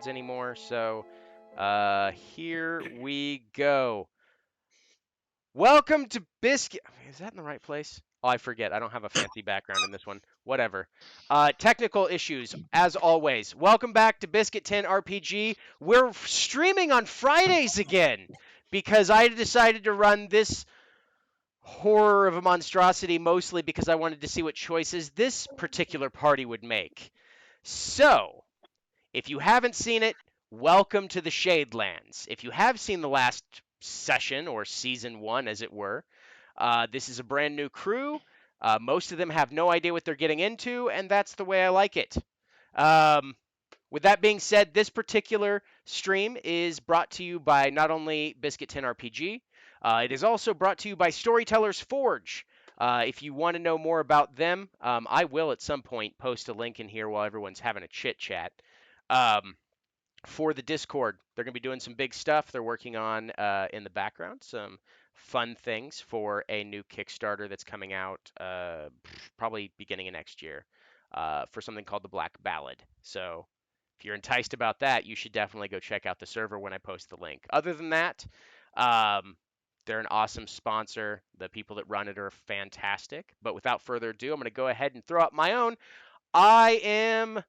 Anymore. So here we go. Welcome to Biscuit. Is that in the right place? Oh, I forget. I don't have a fancy background in this one. Whatever. Technical issues, as always. Welcome back to Biscuit Tin RPG. We're streaming on Fridays again because I decided to run this horror of a monstrosity mostly because I wanted to see what choices this particular party would make. So, if you haven't seen it, welcome to the Shadelands. If you have seen the last session, or season one, as it were, this is a brand new crew. Most of them have no idea what they're getting into, and that's the way I like it. Um, with that being said, this particular stream is brought to you by not only Biscuit Tin RPG, it is also brought to you by Storytellers Forge. If you want to know more about them, I will at some point post a link in here while everyone's having a chit chat. Um, for the Discord, they're going to be doing some big stuff. They're working on in the background some fun things for a new Kickstarter that's coming out probably beginning of next year for something called the Black Ballad. So if you're enticed about that, you should definitely go check out the server when I post the link. Other than that, um, they're an awesome sponsor. The people that run it are fantastic. But without further ado, I'm going to go ahead and throw out my own. I am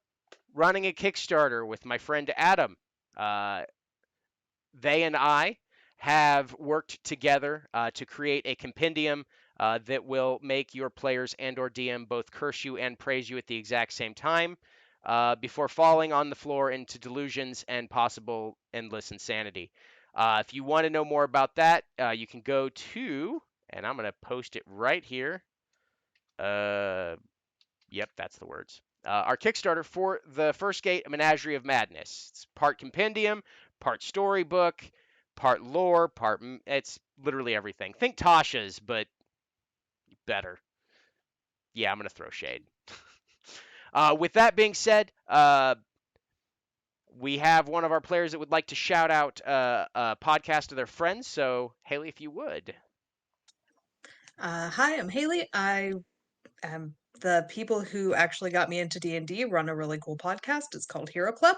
running a Kickstarter with my friend Adam. Uh, they and I have worked together to create a compendium that will make your players and/or DM both curse you and praise you at the exact same time before falling on the floor into delusions and possible endless insanity. If you want to know more about that, you can go to, and I'm going to post it right here. Uh, Yep, that's the words. Our Kickstarter for the first gate, a menagerie of madness. It's part compendium, part storybook, part lore, it's literally everything. Think Tasha's, but better. Yeah, I'm gonna throw shade. With that being said, We have one of our players that would like to shout out a podcast to their friends. So, Haley, if you would. Hi, I'm Haley. I am the people who actually got me into D&D run a really cool podcast. It's called Hero Club.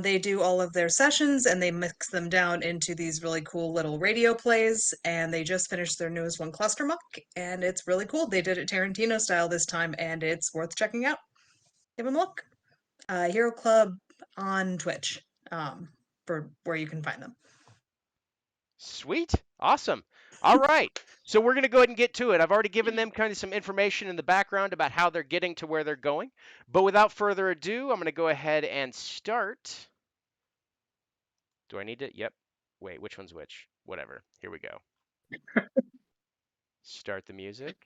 They do all of their sessions and they mix them down into these really cool little radio plays. And they just finished their newest one, Cluster Muck, and it's really cool. They did it Tarantino style this time, and it's worth checking out. Give them a look. Hero Club on Twitch, for where you can find them. Sweet. Awesome. All right. So we're going to go ahead and get to it. I've already given them kind of some information in the background about how they're getting to where they're going. But without further ado, I'm going to go ahead and start. Do I need to? Yep. Wait, which one's which? Whatever. Here we go. Start the music.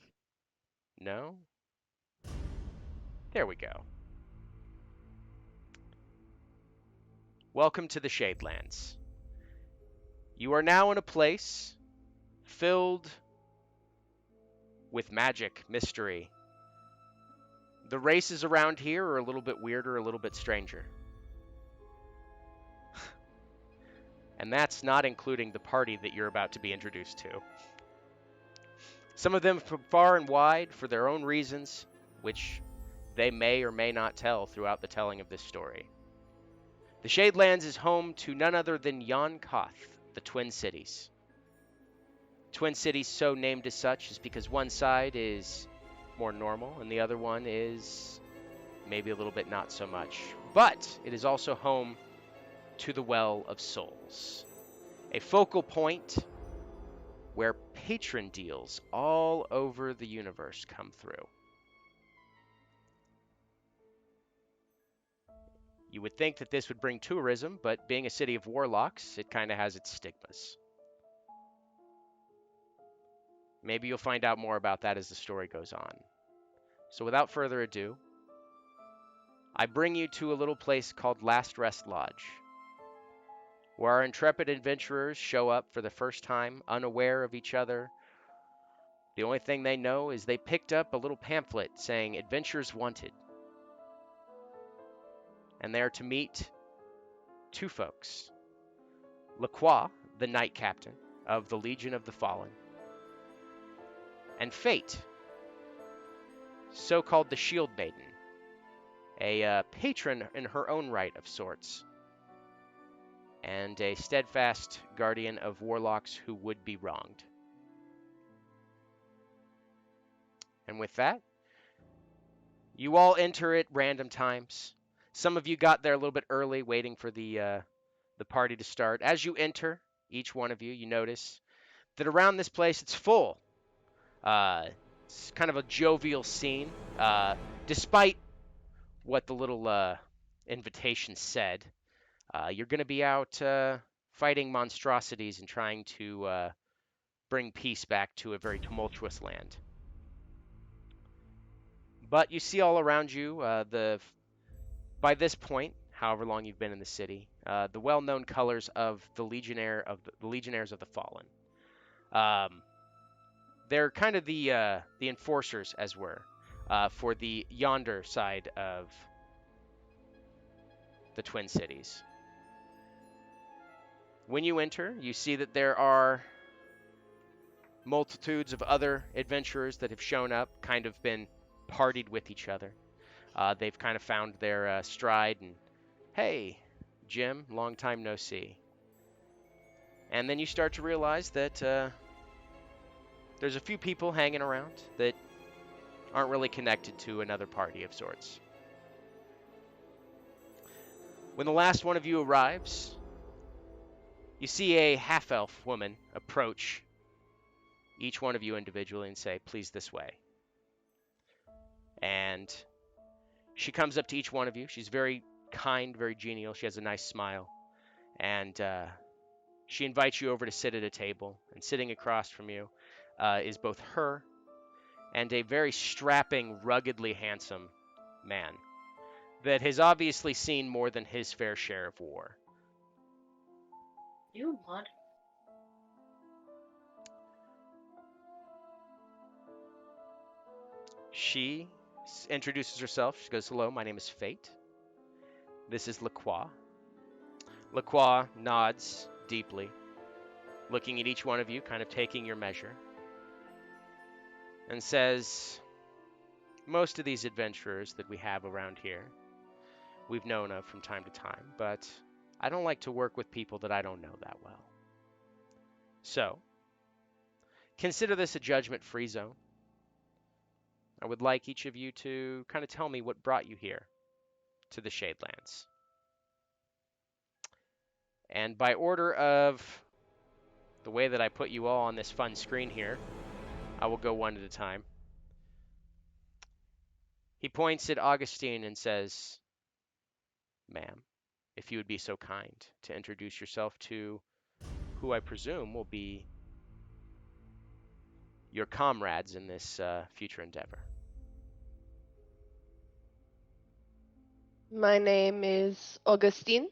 No? There we go. Welcome to the Shadelands. You are now in a place filled with magic, mystery. The races around here are a little bit weirder, a little bit stranger. And that's not including the party that you're about to be introduced to. Some of them from far and wide for their own reasons, which they may or may not tell throughout the telling of this story. The Shadelands is home to none other than Yon Koth, the Twin Cities. Twin Cities, so named as such, is because one side is more normal and the other one is maybe a little bit not so much. But it is also home to the Well of Souls, a focal point where patron deals all over the universe come through. You would think that this would bring tourism, but being a city of warlocks, it kind of has its stigmas. Maybe you'll find out more about that as the story goes on. So without further ado, I bring you to a little place called Last Rest Lodge, where our intrepid adventurers show up for the first time, unaware of each other. The only thing they know is they picked up a little pamphlet saying Adventures Wanted. And they are to meet two folks. Lacroix, the Knight Captain of the Legion of the Fallen, and Fate, so-called the Shield Maiden, a patron in her own right of sorts, and a steadfast guardian of warlocks who would be wronged. And with that, you all enter at random times. Some of you got there a little bit early, waiting for the party to start. As you enter, each one of you, you notice that around this place it's full. It's kind of a jovial scene, despite what the little invitation said. You're going to be out fighting monstrosities and trying to bring peace back to a very tumultuous land. But you see all around you by this point, however long you've been in the city, the well-known colors of the Legionnaires of the Fallen. They're kind of the enforcers, as were, for the yonder side of the Twin Cities. When you enter, you see that there are multitudes of other adventurers that have shown up, kind of been partied with each other. They've kind of found their stride, and hey, Jim, long time no see. And then you start to realize that there's a few people hanging around that aren't really connected to another party of sorts. When the last one of you arrives, you see a half-elf woman approach each one of you individually and say, "Please, this way." And she comes up to each one of you. She's very kind, very genial. She has a nice smile. And she invites you over to sit at a table. And sitting across from you is both her and a very strapping, ruggedly handsome man that has obviously seen more than his fair share of war. You mod. She introduces herself. She goes, "Hello, my name is Fate. This is Lacroix. Lacroix nods deeply, looking at each one of you, kind of taking your measure, and says, most of these adventurers that we have around here, we've known of from time to time, but I don't like to work with people that I don't know that well. So, consider this a judgment-free zone. I would like each of you to kind of tell me what brought you here to the Shadelands. And by order of the way that I put you all on this fun screen here, I will go one at a time. He points at Augustine and says, ma'am, if you would be so kind to introduce yourself to who I presume will be your comrades in this future endeavor. My name is Augustine.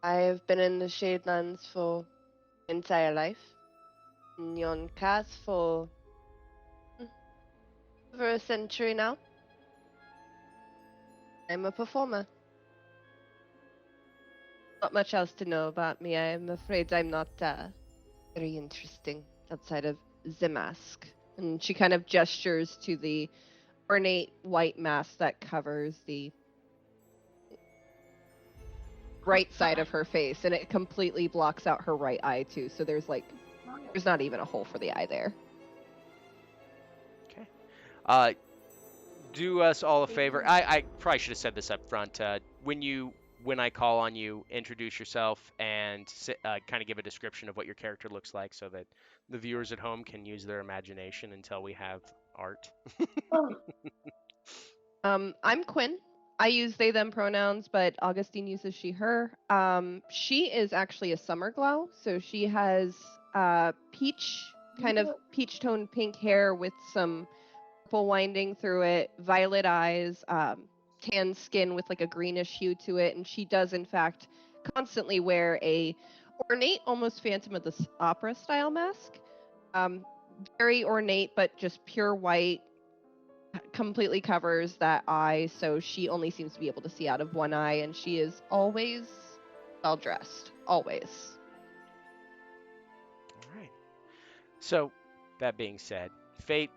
I've been in the Shadelands for my entire life. In yon cast for over a century now. I'm a performer. Not much else to know about me. I'm afraid I'm not very interesting outside of the mask. And she kind of gestures to the ornate white mask that covers the right side of her face, and it completely blocks out her right eye too. So there's not even a hole for the eye there. Okay. Do us all a favor. I probably should have said this up front. When I call on you, introduce yourself and kind of give a description of what your character looks like, so that the viewers at home can use their imagination until we have art. I'm Quinn. I use they them pronouns, but Augustine uses she her. She is actually a summer glow, so she has peach tone pink hair with some purple winding through it, violet eyes, tan skin with like a greenish hue to it, and she does in fact constantly wear a ornate, almost Phantom of the Opera style mask. Very ornate, but just pure white, completely covers that eye, so she only seems to be able to see out of one eye, and she is always well dressed. Always. All right. So, that being said, Fate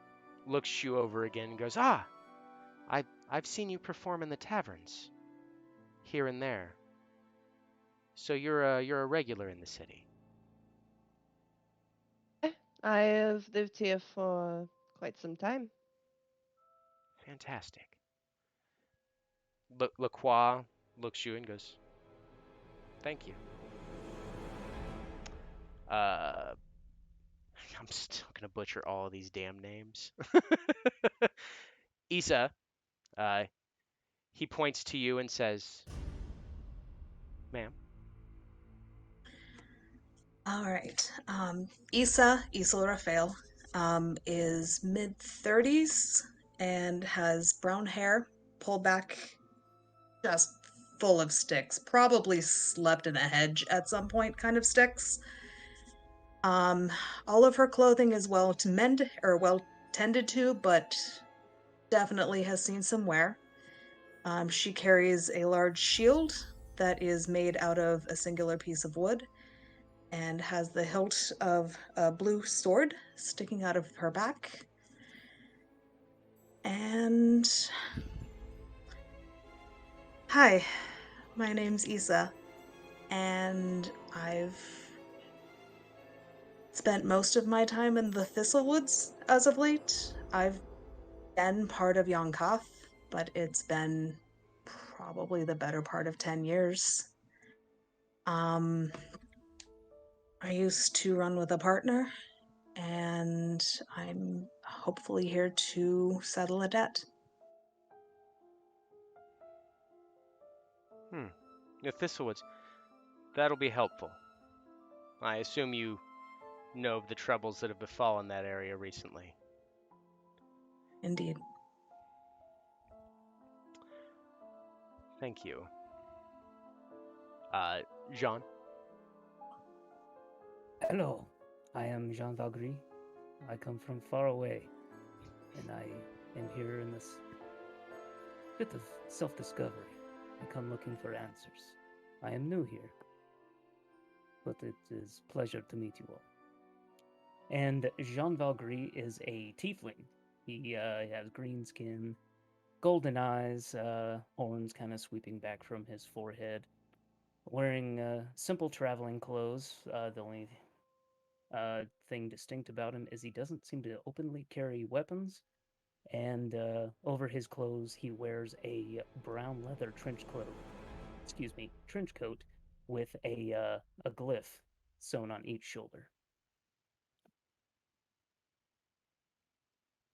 looks you over again and goes, I've seen you perform in the taverns, here and there. So you're a regular in the city. I have lived here for quite some time. Fantastic. Lacroix looks you and goes, thank you. Uh, I'm still gonna butcher all of these damn names. Isa, uh, he points to you and says, ma'am. All right. Isa Rafael, is mid 30s and has brown hair pulled back, just full of sticks. Probably slept in a hedge at some point, kind of sticks. Um, all of her clothing is well tended to, but definitely has seen some wear. She carries a large shield that is made out of a singular piece of wood and has the hilt of a blue sword sticking out of her back. And hi, my name's Isa, and I've spent most of my time in the Thistlewoods as of late. I've been part of Yonkath, but it's been probably the better part of 10 years. Um, I used to run with a partner, and I'm hopefully here to settle a debt. The Thistlewoods. That'll be helpful. I assume you know of the troubles that have befallen that area recently. Indeed. Thank you. Jean. Hello, I am Jean Valgry. I come from far away, and I am here in this bit of self discovery. I come looking for answers. I am new here, but it is a pleasure to meet you all. And Jean Valgry is a tiefling. He has green skin, golden eyes, horns kind of sweeping back from his forehead, wearing simple traveling clothes. The only thing distinct about him is he doesn't seem to openly carry weapons, and over his clothes he wears a brown leather trench coat with a glyph sewn on each shoulder.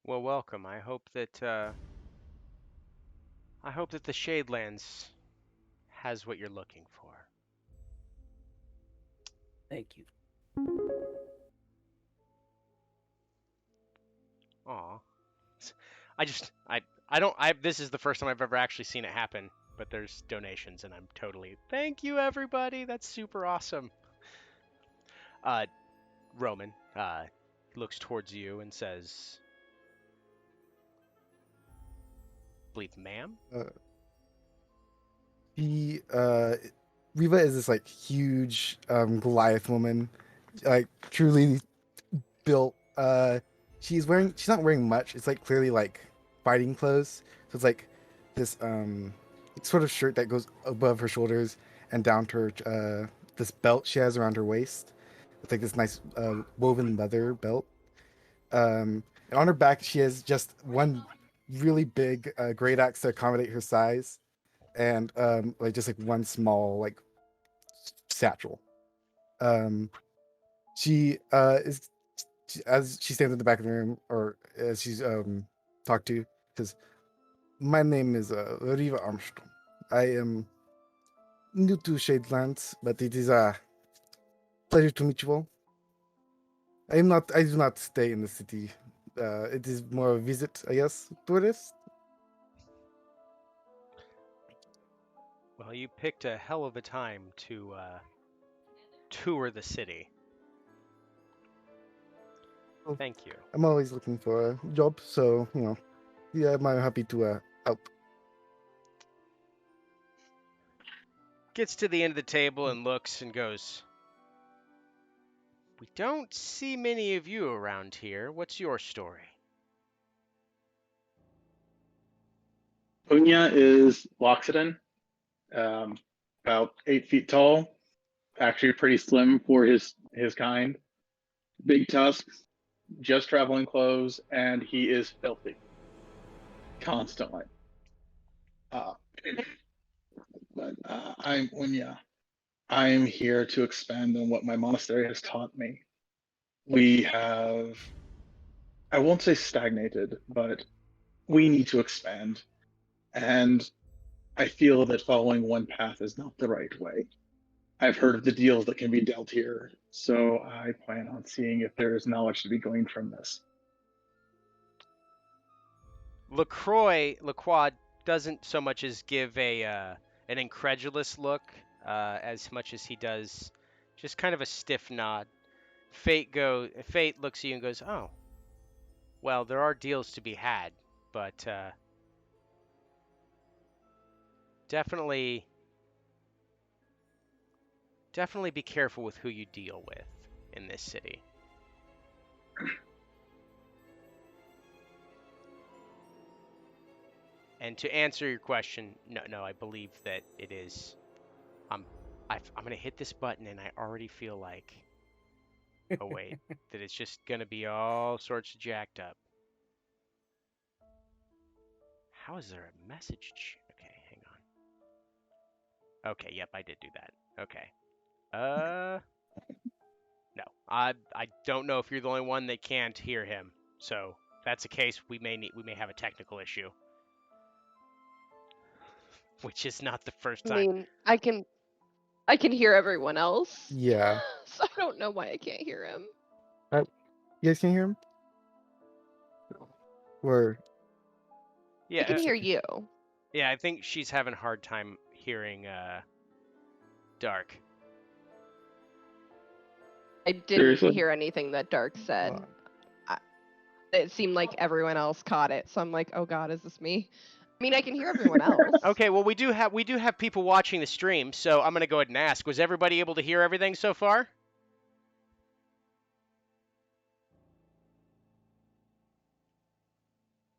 Well, welcome. I hope that the Shadelands has what you're looking for. Thank you. Aw. This is the first time I've ever actually seen it happen, but there's donations and I'm totally, thank you everybody, that's super awesome. Roman, looks towards you and says, believe ma'am? She Riva is this like huge Goliath woman, like truly built. She's not wearing much. It's like clearly like fighting clothes. So it's like this sort of shirt that goes above her shoulders and down to her this belt she has around her waist. It's like this nice woven leather belt. And on her back she has just one really big great axe to accommodate her size, and like just like one small like satchel. Um, as she stands in the back of the room, or as she's talked to, says, "My name is Riva Armstrong. I am new to Shadelands, but it is a pleasure to meet you all. I do not stay in the city. It is more a visit, I guess, tourist." Well, you picked a hell of a time to tour the city. Well, Thank you. I'm always looking for a job, so yeah, I'm happy to help. Gets to the end of the table and looks and goes, we don't see many of you around here. What's your story? Unya is Loxodon, about 8 feet tall, actually pretty slim for his kind. Big tusks, just traveling clothes, and he is filthy constantly. Uh, but I'm Unya. I'm here to expand on what my monastery has taught me. We have, I won't say stagnated, but we need to expand. And I feel that following one path is not the right way. I've heard of the deals that can be dealt here, so I plan on seeing if there is knowledge to be gleaned from this. Lacroix doesn't so much as give an incredulous look as much as he does just kind of a stiff nod. Fate looks at you and goes, "Oh, well, there are deals to be had, but definitely be careful with who you deal with in this city." And to answer your question, no, I believe that it is. I'm gonna hit this button, and I already feel like, oh wait, that it's just gonna be all sorts of jacked up. How is there a message? Okay, hang on. Okay, yep, I did do that. Okay. No, I don't know if you're the only one that can't hear him. So if that's the case, we may have a technical issue, which is not the first I time. mean, I can hear everyone else. Yeah. So I don't know why I can't hear him. You guys can hear him? Or I can Yeah, hear you. yeah, I think she's having a hard time hearing Dark. I didn't Seriously? hear anything that Dark said. uh, It seemed like everyone else caught it, so I'm like, oh god, is this me? I mean, I can hear everyone else. Okay, well we do have people watching the stream, so I'm gonna go ahead and ask. Was everybody able to hear everything so far?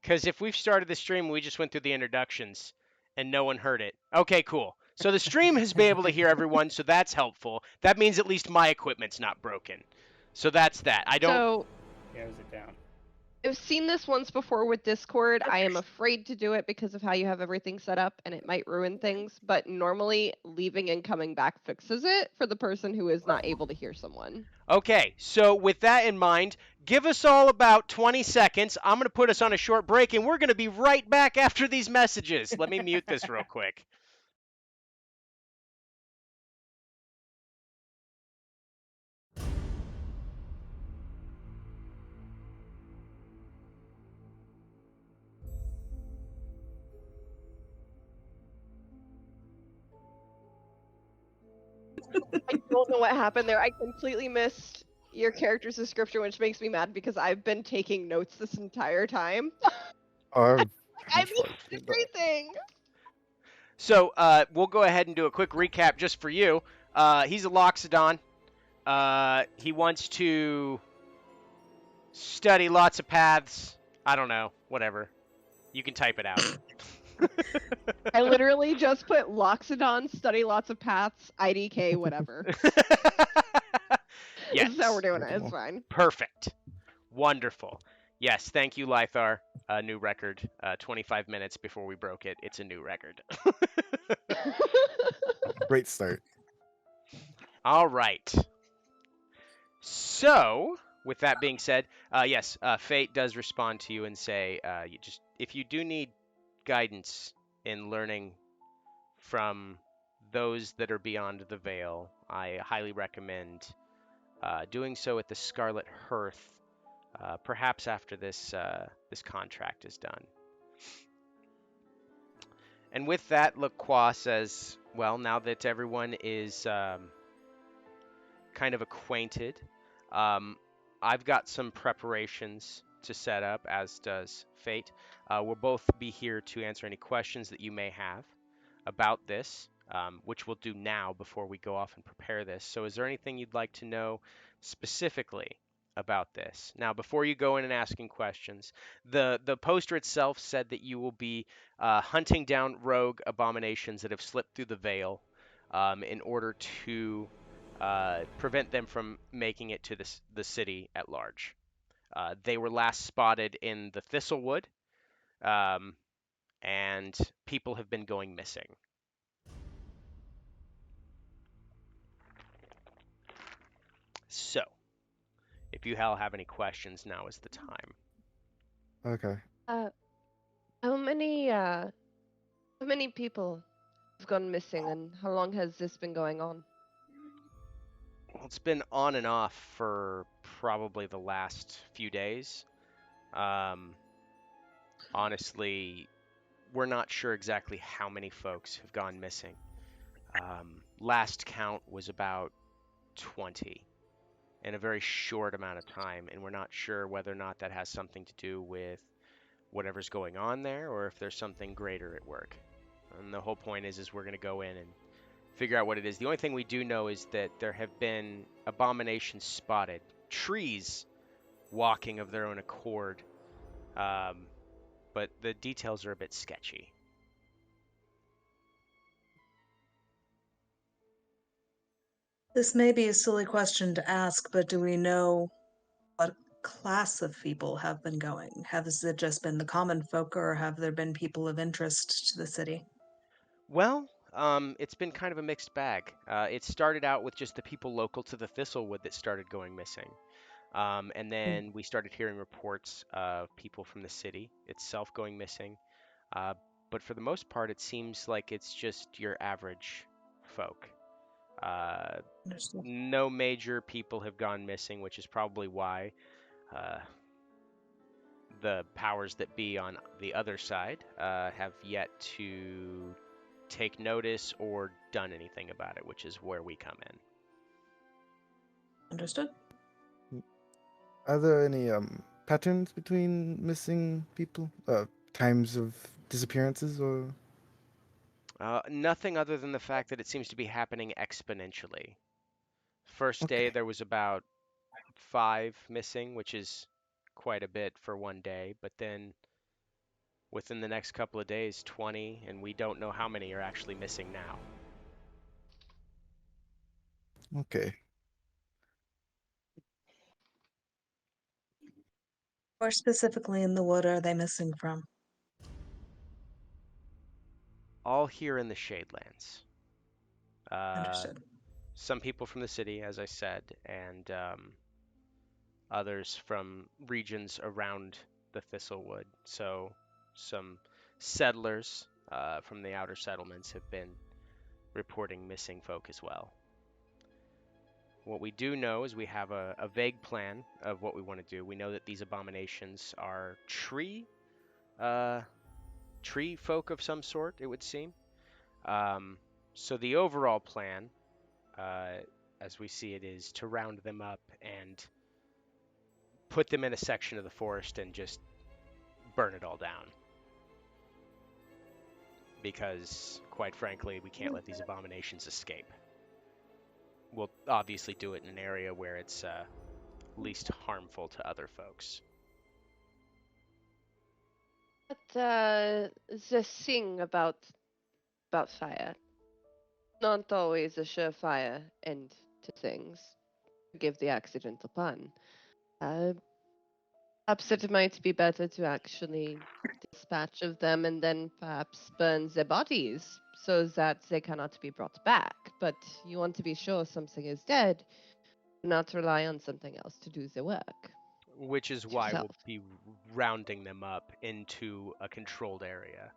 Because if we've started the stream, we just went through the introductions and no one heard it. Okay, cool. So the stream has been able to hear everyone, so that's helpful. That means at least my equipment's not broken. So that's that. I don't. So Narrows it down. I've seen this once before with Discord. I am afraid to do it because of how you have everything set up and it might ruin things, but normally leaving and coming back fixes it for the person who is not able to hear someone. Okay, so with that in mind, give us all about 20 seconds. I'm going to put us on a short break, and we're going to be right back after these messages. Let me mute this real quick. I don't know what happened there. I completely missed your character's description, which makes me mad because I've been taking notes this entire time. Or I missed everything. So we'll go ahead and do a quick recap just for you. He's a Loxodon. He wants to study lots of paths. I don't know, whatever. You can type it out. I literally just put Loxodon, study lots of paths, IDK, whatever. Yes. This is how we're doing it. It's fine. Perfect. Wonderful. Yes, thank you, Lythar. A new record. 25 minutes before we broke it. It's a new record. great start. All right. So, with that being said, yes, Fate does respond to you and say, if you do need guidance in learning from those that are beyond the veil, I highly recommend doing so at the Scarlet Hearth, perhaps after this contract is done. And with that, Lacroix says, well, now that everyone is kind of acquainted, I've got some preparations to set up, as does Fate. We'll both be here to answer any questions that you may have about this, which we'll do now before we go off and prepare this. So is there anything you'd like to know specifically about this? Now, before you go in and asking questions, the poster itself said that you will be hunting down rogue abominations that have slipped through the veil in order to prevent them from making it to the city at large. They were last spotted in the Thistlewood, um, and people have been going missing. So, if you all have any questions, now is the time. Okay. How many people have gone missing, and how long has this been going on? Well, it's been on and off for probably the last few days. Honestly, we're not sure exactly how many folks have gone missing. Last count was about 20 in a very short amount of time, and we're not sure whether or not that has something to do with whatever's going on there or if there's something greater at work. And the whole point is we're going to go in and figure out what it is. The only thing we do know is that there have been abominations spotted, trees walking of their own accord, but the details are a bit sketchy. This may be a silly question to ask, but do we know what class of people have been going? Has it just been the common folk, or have there been people of interest to the city? Well, it's been kind of a mixed bag. It started out with just the people local to the Thistlewood that started going missing. And then we started hearing reports of people from the city itself going missing. Uh, but for the most part, it seems like it's just your average folk. Understood. No major people have gone missing, which is probably why the powers that be on the other side have yet to take notice or done anything about it, which is where we come in. Understood. Are there any patterns between missing people? Times of disappearances or? Nothing other than the fact that it seems to be happening exponentially. First day Okay. there was about 5 missing, which is quite a bit for one day, but then within the next couple of days, 20, and we don't know how many are actually missing now. Okay. Where specifically in the wood are they missing from? All here in the Shadelands. Understood. Some people from the city, as I said, and others from regions around the Thistlewood. So some settlers from the outer settlements have been reporting missing folk as well. What we do know is we have a vague plan of what we want to do. We know that these abominations are uh, tree folk of some sort, it would seem. So the overall plan, uh, as we see it, is to round them up and put them in a section of the forest and just burn it all down. Because, quite frankly, we can't let these abominations escape. We'll obviously do it in an area where it's least harmful to other folks. But the thing about fire, not always a surefire end to things. Forgive the accidental pun. Uh, Perhaps it might be better to actually dispatch of them and then perhaps burn their bodies so that they cannot be brought back. But you want to be sure something is dead, not rely on something else to do the work. Which is why Yourself. we'll be rounding them up into a controlled area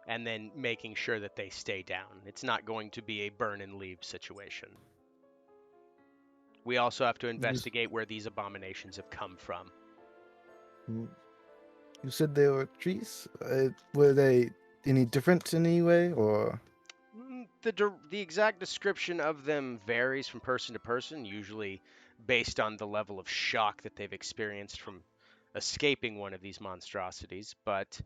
and then making sure that they stay down. It's not going to be a burn and leave situation. We also have to investigate where these abominations have come from. Mm, you said they were trees. Were they any different in any way, or? The exact description of them varies from person to person, usually based on the level of shock that they've experienced from escaping one of these monstrosities. But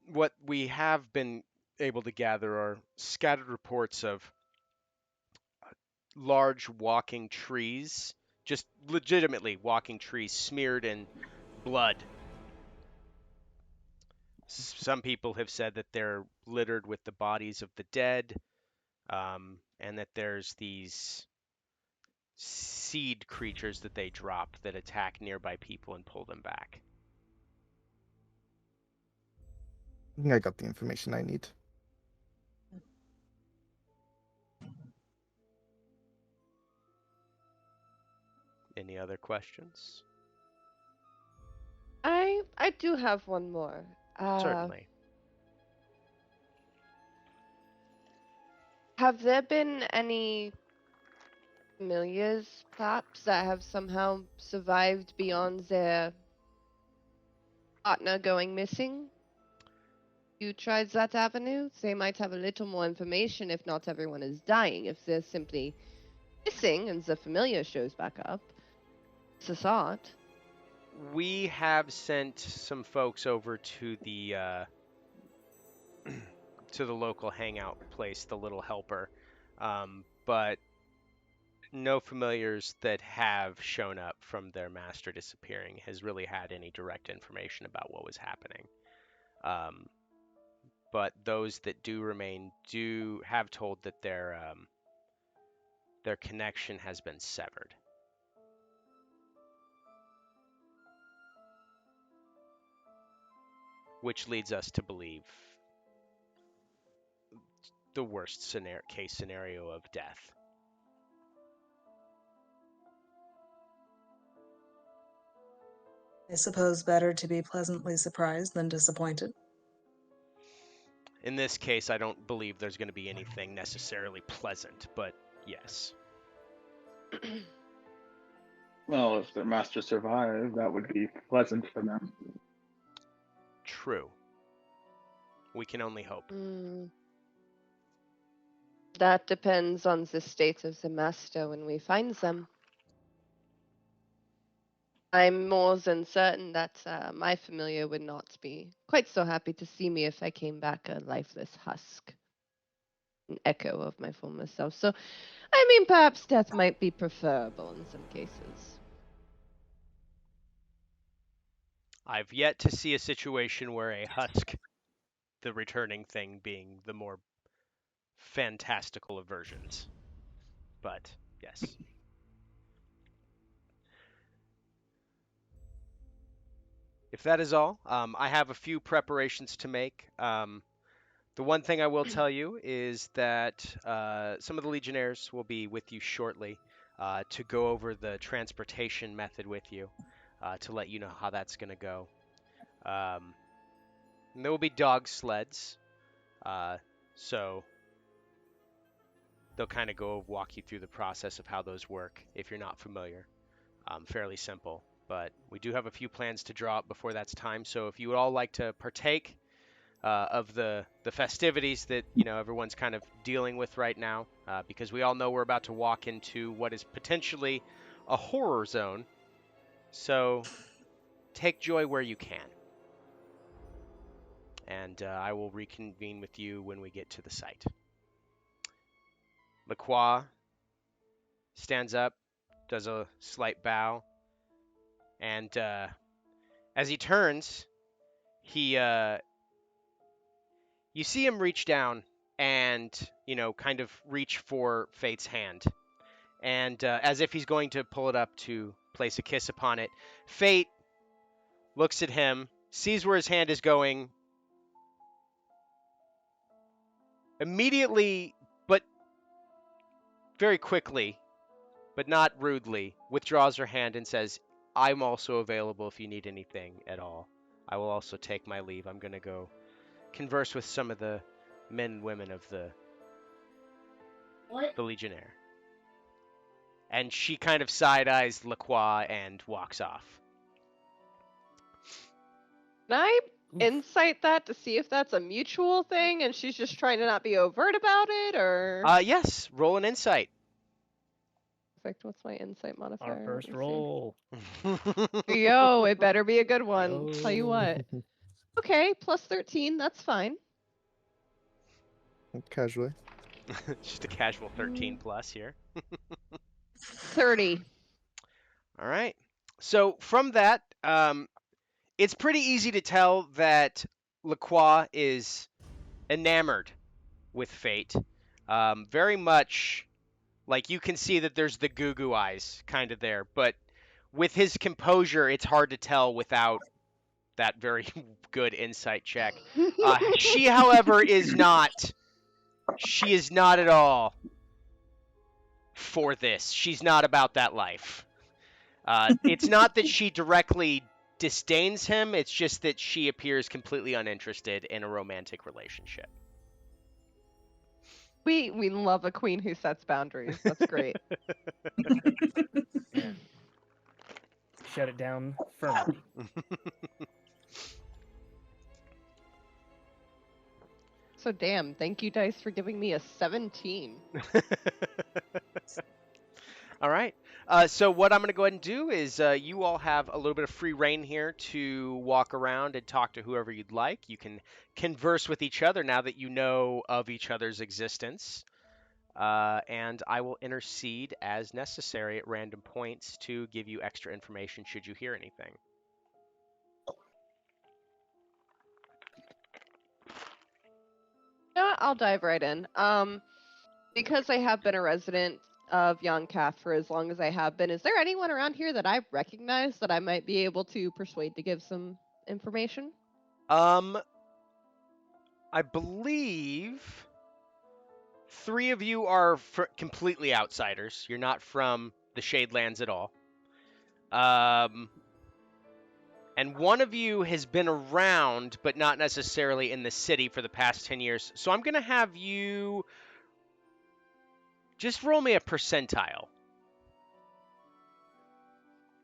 what we have been able to gather are scattered reports of large walking trees, just legitimately walking trees smeared in blood. Some people have said that they're littered with the bodies of the dead, and that there's these seed creatures that they drop that attack nearby people and pull them back. I think I got the information I need. Any other questions? I do have one more. Certainly. Have there been any familiars, perhaps, that have somehow survived beyond their partner going missing? You tried that avenue? They might have a little more information if not everyone is dying. If they're simply missing and the familiar shows back up, it's a thought. We have sent some folks over to the to the local hangout place, the Little Helper, but no familiars that have shown up from their master disappearing has really had any direct information about what was happening. Um, but those that do remain do have told that their connection has been severed. Which leads us to believe the worst case scenario of death. I suppose better to be pleasantly surprised than disappointed. In this case, I don't believe there's going to be anything necessarily pleasant, but yes. Well, if their master survived, that would be pleasant for them. True. We can only hope. That depends on the state of the master when we find them. I'm more than certain that my familiar would not be quite so happy to see me if I came back a lifeless husk, an echo of my former self. So, I mean, perhaps death might be preferable in some cases. I've yet to see a situation where a husk, the returning thing, being the more fantastical of versions. But yes. If that is all, I have a few preparations to make. The one thing I will tell you is that some of the Legionnaires will be with you shortly to go over the transportation method with you to let you know how that's going to go. And there will be dog sleds, so they'll kind of walk you through the process of how those work if you're not familiar. Fairly simple, but we do have a few plans to draw up before that's time. So if you would all like to partake of the festivities that everyone's kind of dealing with right now, because we all know we're about to walk into what is potentially a horror zone. So take joy where you can, and I will reconvene with you when we get to the site. Lacroix stands up, does a slight bow, and as he turns, he you see him reach down and kind of reach for Fate's hand. And as if he's going to pull it up to place a kiss upon it, Fate looks at him, sees where his hand is going, immediately, but very quickly, but not rudely, withdraws her hand and says, I'm also available if you need anything at all. I will also take my leave. I'm going to go converse with some of the men and women of the Legionnaire. And she kind of side-eyes Lacroix and walks off. Can I insight that to see if that's a mutual thing and she's just trying to not be overt about it, or? Yes, roll an insight. Perfect. What's my insight modifier? Our Let first me see. roll. Yo, it better be a good one. Tell you Yo. what. Okay, plus 13, that's fine. Casually. Just a casual 13 plus here. 30. All right. So from that, it's pretty easy to tell that Lacroix is enamored with Fate. Very much like you can see that there's the goo goo eyes kind of there, but with his composure, it's hard to tell without that very good insight check. She, however, is not. She is not at all for this. She's not about that life. It's not that she directly disdains him, it's just that she appears completely uninterested in a romantic relationship. We love a queen who sets boundaries. That's great. Yeah. Shut it down firmly. So damn, thank you dice for giving me a 17. All right. So what I'm going to go ahead and do is you all have a little bit of free reign here to walk around and talk to whoever you'd like. You can converse with each other now that you know of each other's existence. And I will intercede as necessary at random points to give you extra information should you hear anything. You know what? I'll dive right in. Because I have been a resident of Yonkaf for as long as I have been, is there anyone around here that I recognize that I might be able to persuade to give some information? I believe 3 of you are completely outsiders. You're not from the Shadelands at all. And 1 of you has been around, but not necessarily in the city for the past 10 years. So I'm going to have you just roll me a percentile.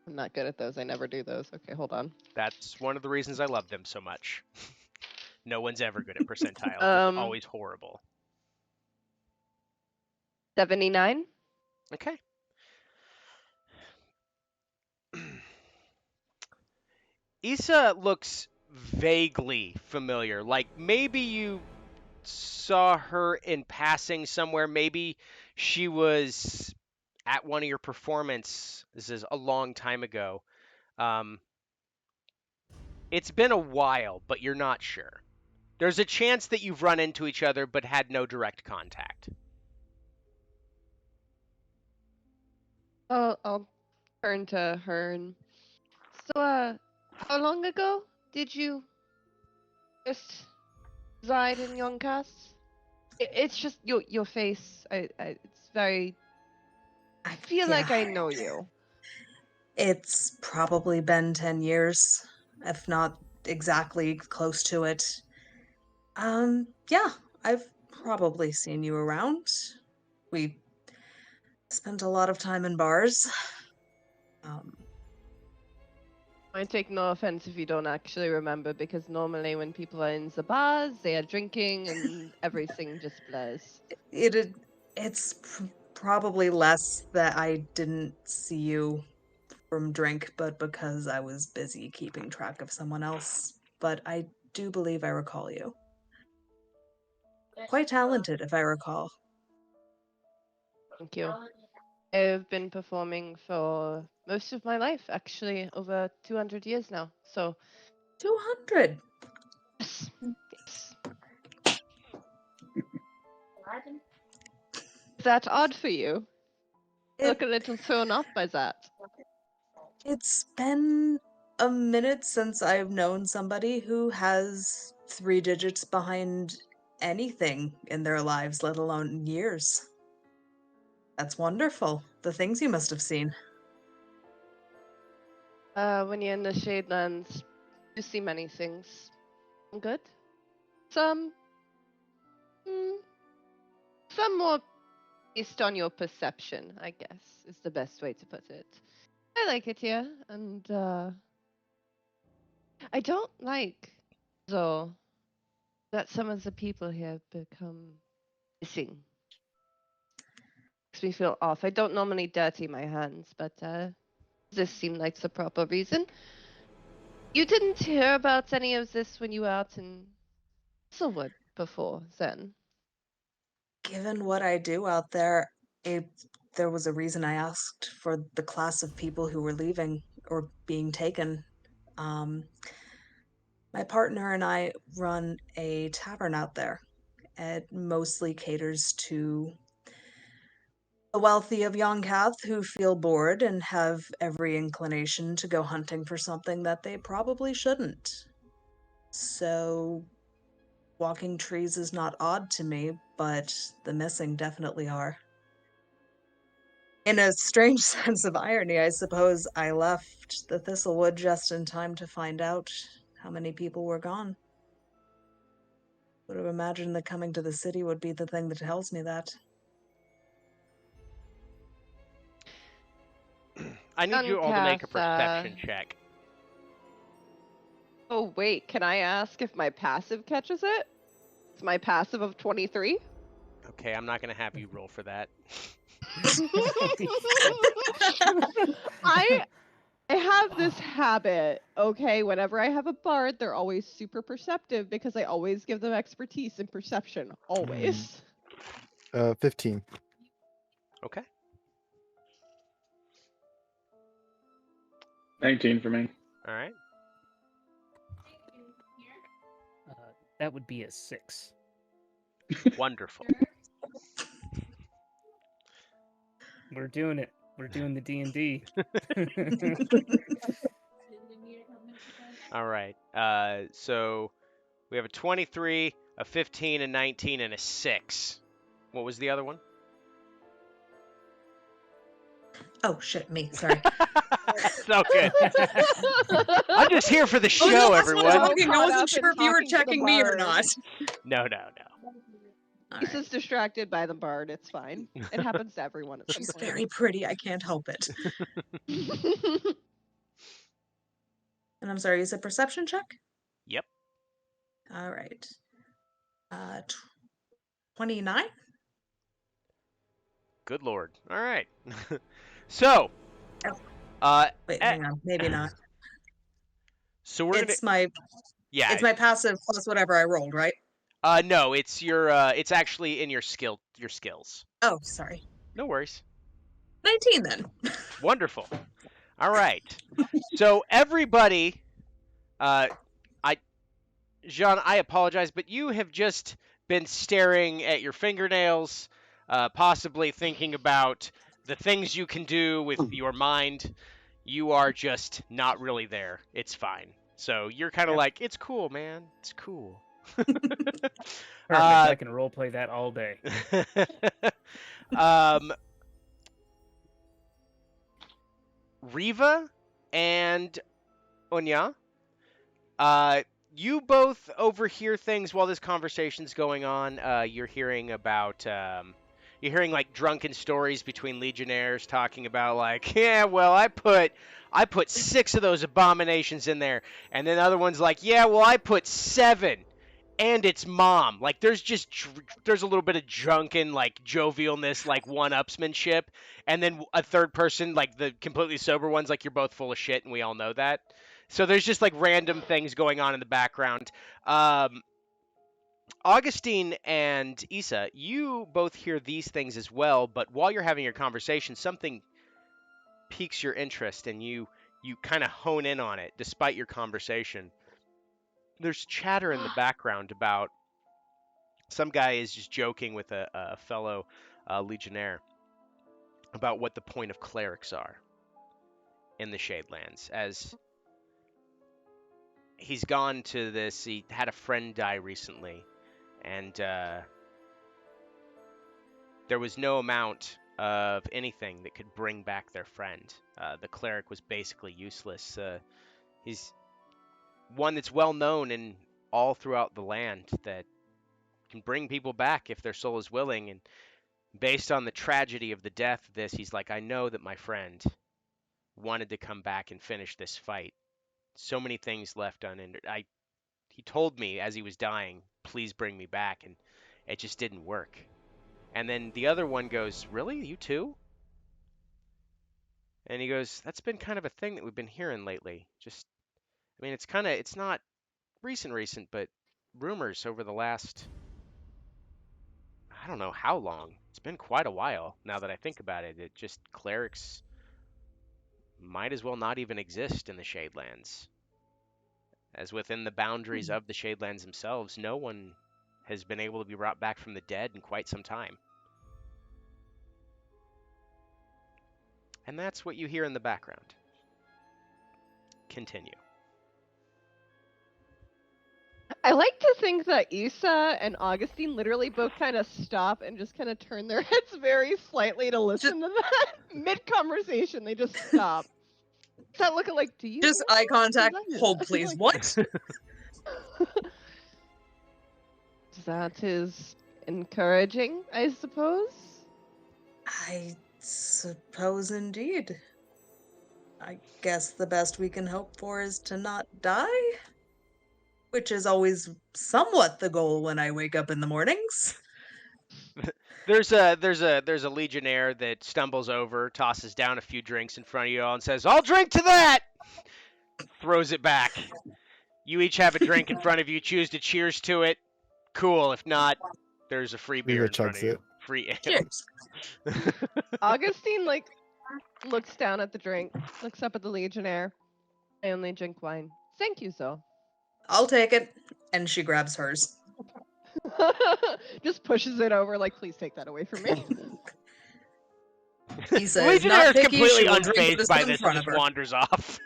I'm not good at those. I never do those. Okay, hold on. That's one of the reasons I love them so much. No one's ever good at percentile. It's always horrible. 79. Okay. Issa looks vaguely familiar. Like maybe you saw her in passing somewhere. Maybe she was at one of your performances. This is a long time ago. Um, it's been a while, but you're not sure. There's a chance that you've run into each other but had no direct contact. I'll turn to her and so how long ago did you just reside in Youngcast? It's just your face. It's very. I feel Yeah, like I know you. it's probably been 10 years, if not exactly close to it. Yeah, I've probably seen you around. We spent a lot of time in bars. Um, I take no offense if you don't actually remember, because normally when people are in the bars, they are drinking and everything just blurs. it it's probably less that I didn't see you from drink, but because I was busy keeping track of someone else. But I do believe I recall you. Quite talented, if I recall. Thank you. I've been performing for most of my life, actually, over 200 years now. So, 200. yes, yes. Is that odd for you? I It, look a little thrown off by that. it's been a minute since I've known somebody who has 3 digits behind anything in their lives, let alone years. That's wonderful. The things you must have seen. When you're in the Shadelands, you see many things. Some good, some, mm, some more based on your perception, I guess, is the best way to put it. I like it here, and I don't like, though, that some of the people here become missing. Makes me feel off. I don't normally dirty my hands, but this seemed like the proper reason. You didn't hear about any of this when you were out in Silwood before, then? Given what I do out there, it, there was a reason I asked for the class of people who were leaving or being taken. Um, my partner and I run a tavern out there. It mostly caters to the wealthy of Yonkath who feel bored and have every inclination to go hunting for something that they probably shouldn't. So, walking trees is not odd to me, but the missing definitely are. In a strange sense of irony, I suppose I left the Thistlewood just in time to find out how many people were gone. Would have imagined that coming to the city would be the thing that tells me that. I need you all to make a Uncath, perception check. oh wait, can I ask if my passive catches it? It's my passive of 23? Okay, I'm not going to have you roll for that. I I have this habit, okay? Whenever I have a bard, they're always super perceptive because I always give them expertise in perception. Always. 15. Okay. 19 for me. All right. That would be a 6. Wonderful. We're doing it. We're doing the D&D. All right. So we have a 23, a 15, a 19, and a 6. What was the other one? Oh shit, me, sorry. It's all good. I'm just here for the Oh no, show, that's what I was everyone. looking. I Caught wasn't up in sure if you were talking to the checking me or bard. not. No, no, Lisa's Alright. distracted by the bard. It's fine. It happens to everyone at some She's point. very pretty, I can't help it. And I'm sorry, you said perception check? Yep. Alright. 29? Good lord. All right. So, Oh, uh, wait, eh, hang on, maybe not. So we're gonna, It's my yeah. it's my passive plus whatever I rolled, right? No, it's your, it's actually in your skills. Oh, sorry. No worries. 19 then. Wonderful. All right. So everybody, uh, I Jean, I apologize, but you have just been staring at your fingernails, possibly thinking about the things you can do with your mind. You are just not really there. It's fine. So you're kind of Yep. like, it's cool, man. It's cool. Perfect. Uh, I can roleplay that all day. um, Riva and Onya, uh, you both overhear things while this conversation's going on. You're hearing about, you're hearing like drunken stories between legionnaires talking about like, yeah, well, I put 6 of those abominations in there, and then other ones like, yeah, well, I put 7, and its mom. Like, there's a little bit of drunken like jovialness, like one-upsmanship, and then a third person, like the completely sober ones, like you're both full of shit, and we all know that. So there's just like random things going on in the background. Um, Augustine and Issa, you both hear these things as well, but while you're having your conversation, something piques your interest, and you kind of hone in on it despite your conversation. There's chatter in the background about some guy is just joking with a fellow legionnaire about what the point of clerics are in the Shadelands. As he's gone to this, he had a friend die recently, and there was no amount of anything that could bring back their friend. The cleric was basically useless. He's one that's well known in all throughout the land that can bring people back if their soul is willing. And based on the tragedy of the death of this, he's like, I know that my friend wanted to come back and finish this fight. So many things left unended. He told me as he was dying, please bring me back, and it just didn't work. And then the other one goes, really? You too? And he goes, that's been kind of a thing that we've been hearing lately. Just, I mean, it's not recent, but rumors over the last, I don't know how long. It's been quite a while now that I think about it. It just, clerics might as well not even exist in the Shadelands. As within the boundaries of the Shadelands themselves, no one has been able to be brought back from the dead in quite some time. And that's what you hear in the background. Continue. I like to think that Issa and Augustine literally both kind of stop and just kind of turn their heads very slightly to listen to that. Mid conversation, they just stop. Start looking like, do you? Just hear eye that? contact. Did I hear Hold, that? please. Like, What? that is encouraging, I suppose. I suppose indeed. I guess the best we can hope for is to not die, which is always somewhat the goal when I wake up in the mornings. There's a legionnaire that stumbles over, tosses down a few drinks in front of you all, and says, "I'll drink to that." Throws it back. You each have a drink in front of you. Choose to cheers to it. Cool. If not, there's a free beer Riva in front chugs of you. it. Free ale. Cheers. Augustine like looks down at the drink, looks up at the Legionnaire. I only drink wine. Thank you, so. I'll take it. And she grabs hers. Just pushes it over, like, please take that away from me. Issa The is not legionnaire is picky. She completely will drink what unfazed is by put in this and front of just her. wanders off.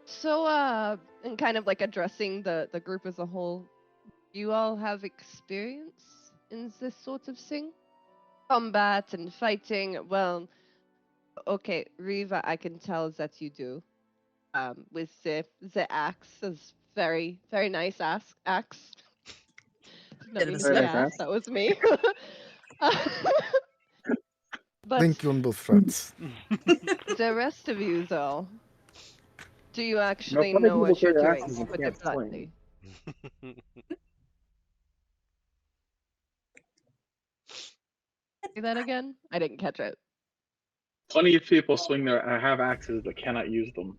So, and kind of like addressing the group as a whole, you all have experience in this sort of thing? Combat and fighting. Well, okay, Riva, I can tell that you do. With the axe, is very nice axe. Did not Bit of mean a to Very say nice ass. ass. That was me. But Link you on both fronts. the rest of you, though, do you No, actually funny know people what you're carry doing? axes and Put can't it swing. bluntly. Say that again? I didn't catch it. Plenty of people swing their have axes but cannot use them.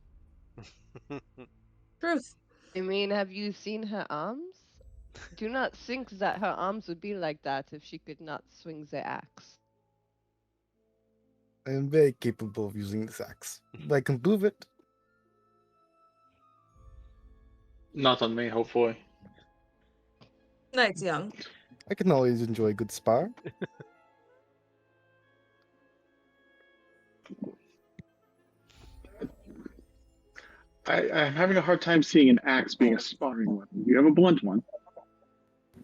Truth. I mean, have you seen her arms? Do not think that her arms would be like that if she could not swing the axe. I am very capable of using this axe. If I can prove it. Not on me, hopefully. Night's young. I can always enjoy a good spar. I'm having a hard time seeing an axe being a sparring weapon. You have a blunt one.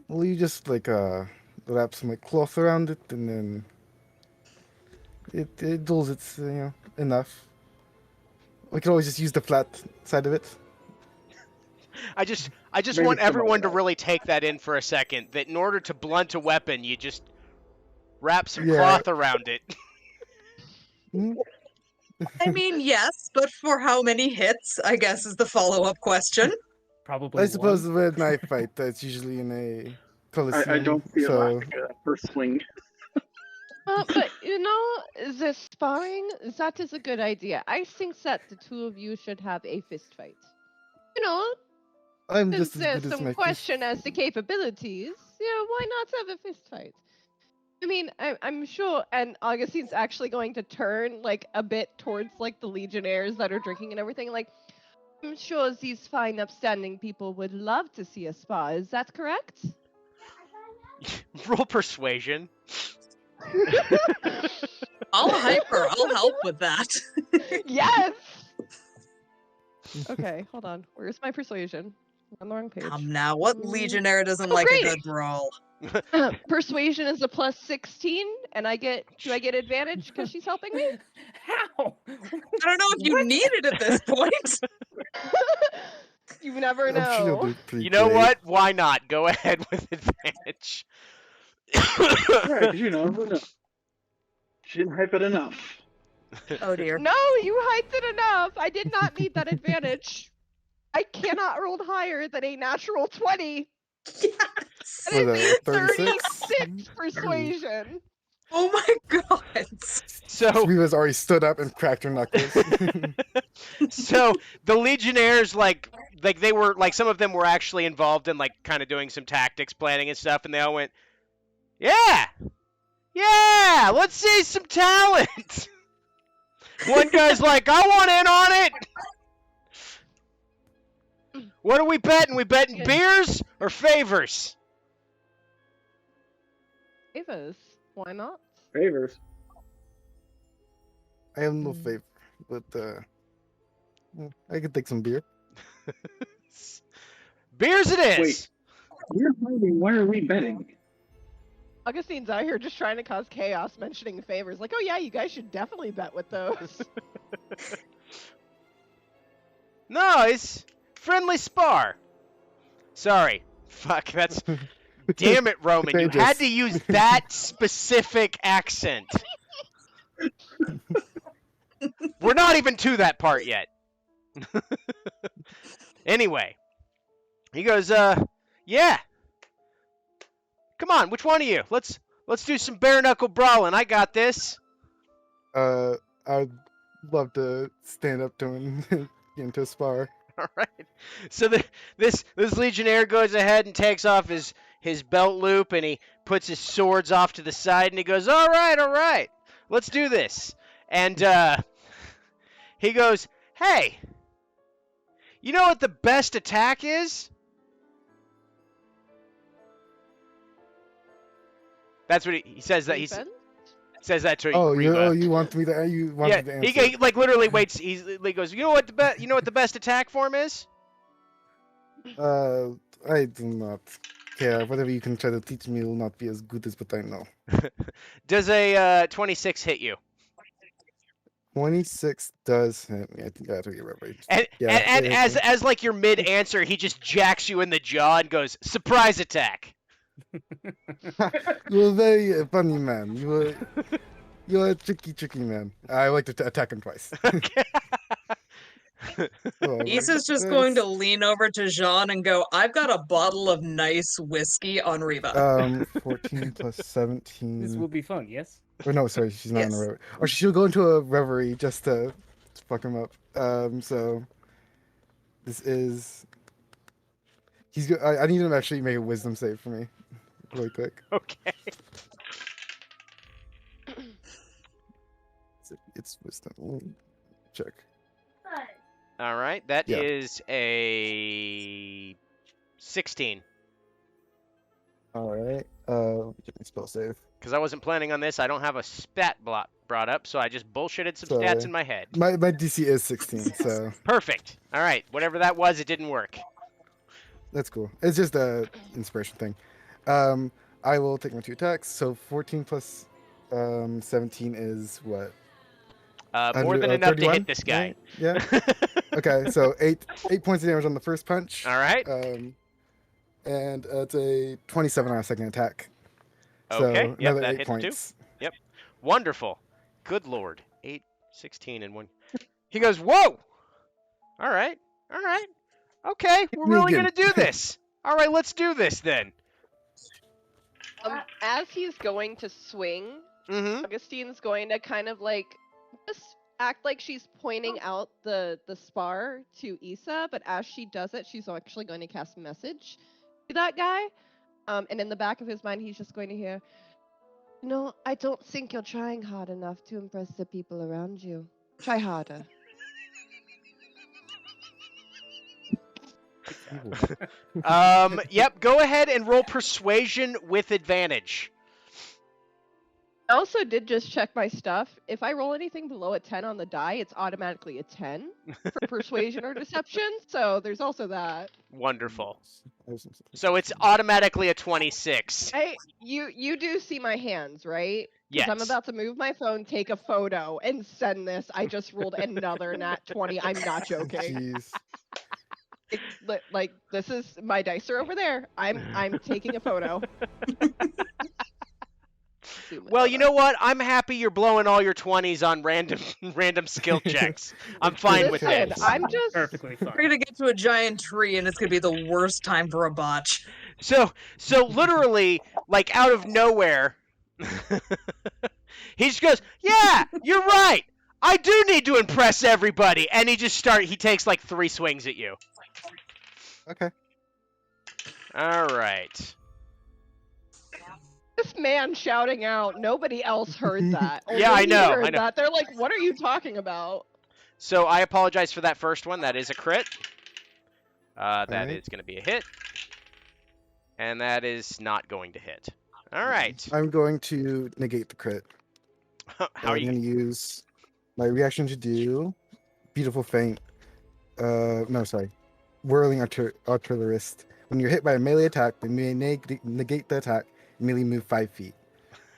Well, you just like wrap some like cloth around it, and then it dulls its enough. We can always just use the flat side of it. I just Maybe want some everyone to other really take that in for a second. That in order to blunt a weapon, you just wrap some Yeah. cloth around it. Mm, I mean, yes, but for how many hits, I guess, is the follow-up question. Probably I suppose one. with a knife fight, that's usually in a coliseum. I don't see a so lack first swing. But you know, the sparring, that is a good idea. I think that the two of you should have a fist fight. You know, I'm since just as there's good as some my question as to capabilities, yeah, why not have a fist fight? I mean, I'm sure, and Augustine's actually going to turn like a bit towards like the legionnaires that are drinking and everything. Like, I'm sure these fine, upstanding people would love to see a spa. Is that correct? Roll persuasion. I'll hype her. I'll help with that. Yes. Okay, hold on. Where's my persuasion? On the wrong page. Now, what Mm. legionnaire doesn't Oh, like great. a good roll? Persuasion is a plus 16, and do I get advantage because she's helping me? How? I don't know if you need it at this point. You never I'm sure you'll know. do pretty You know great. what? Why not? Go ahead with advantage. Right, because who knows? She didn't hype it enough. Oh dear. No, you hyped it enough. I did not need that advantage. I cannot roll higher than a natural 20. Yes. That is What, a 36? 36 persuasion. Oh my god. So, Riva's already stood up and cracked her knuckles. so the legionnaires, like they were, like some of them were actually involved in like kind of doing some tactics planning and stuff, and they all went, yeah, let's see some talent. One guy's like, I want in on it. What are we betting? We betting beers or favors? Favors. Why not? Favors. I have no favor, but I could take some beer. Beers it is. Wait. We're hiding. Why are we betting? Augustine's out here just trying to cause chaos, mentioning favors. Like, oh yeah, you guys should definitely bet with those. Nice. Friendly spar. Sorry. Fuck, that's... Damn it, Roman. You had to use that specific accent. We're not even to that part yet. Anyway. He goes, yeah. Come on, which one of you? Let's do some bare knuckle brawling. I got this. I'd love to stand up to him and get into a spar. All right. So this legionnaire goes ahead and takes off his belt loop, and he puts his swords off to the side, and he goes, all right, let's do this. And he goes, hey, you know what the best attack is? That's what he says. That he Defense? says that to Oh, Reba. you want me to? You want Yeah, me to answer? he like literally waits. He goes, you know what the best attack form is? I do not care. Whatever you can try to teach me will not be as good as what I know. Does a 26 hit you? 26 does hit me. I think that's what you're right. And Yeah, and it hits me. as like your mid answer, he just jacks you in the jaw and goes, surprise attack. You're a very funny man. You're a tricky man. I like to attack him twice. Oh, Issa's just going to lean over to Jean and go, I've got a bottle of nice whiskey on Reba. 14 plus 17. This will be fun, yes? Or no, sorry, she's not in a Yes. reverie. Or she'll go into a reverie just to fuck him up. So this is I need him to actually make a wisdom save for me, really quick. Okay. It's wisdom. Let me check. All right. That Yeah. is a 16. All right. Get my spell save. Because I wasn't planning on this. I don't have a stat block brought up, so I just bullshitted some So stats in my head. my DC is 16, so Perfect. All right. Whatever that was, it didn't work. that's cool. It's just a inspiration thing. I will take my 2 attacks. So 14 plus 17 is what? More than enough to 31, hit this guy. right? Yeah. Okay, so 8 points of damage on the first punch. All right. And it's a 27 on a second attack. Okay. So Yep, another that 8 hits points. too. Yep. Wonderful. Good lord. 8, 16, and 1. He goes, whoa! All right. All right. Okay, we're me really again. going to do this. All right, let's do this then. As he's going to swing, Mm-hmm. Augustine's going to kind of like just act like she's pointing out the spar to Issa, but as she does it, she's actually going to cast message to that guy. And in the back of his mind, he's just going to hear, "No, I don't think you're trying hard enough to impress the people around you. Try harder." Yep, go ahead and roll persuasion with advantage. I also did just check my stuff. If I roll anything below a 10 on the die, it's automatically a 10 for persuasion or deception. So there's also that. Wonderful. So it's automatically a 26. You do see my hands, right? Yes. I'm about to move my phone, take a photo, and send this. I just rolled another nat 20. I'm not joking. Jeez. Like this is my dice are over there. I'm taking a photo. Well, you know what? I'm happy you're blowing all your 20s on random skill checks. I'm fine with Listen, this. I'm just Perfectly fine. We're gonna get to a giant tree and it's gonna be the worst time for a botch. So literally, like out of nowhere, he just goes, "Yeah, you're right. I do need to impress everybody." And he takes like 3 swings at you. Okay. All right. this man shouting out. Nobody else heard that. Yeah, I Only he know, heard I know. that. They're like, "What are you talking about?" So I apologize for that first one. That is a crit. That Alright. is going to be a hit. And that is not going to hit. All right. I'm going to negate the crit. How are I'm you? going to use my reaction to do Beautiful Feint. No, sorry. Whirling Artillerist. When you're hit by a melee attack, you may negate the attack and merely move 5 feet.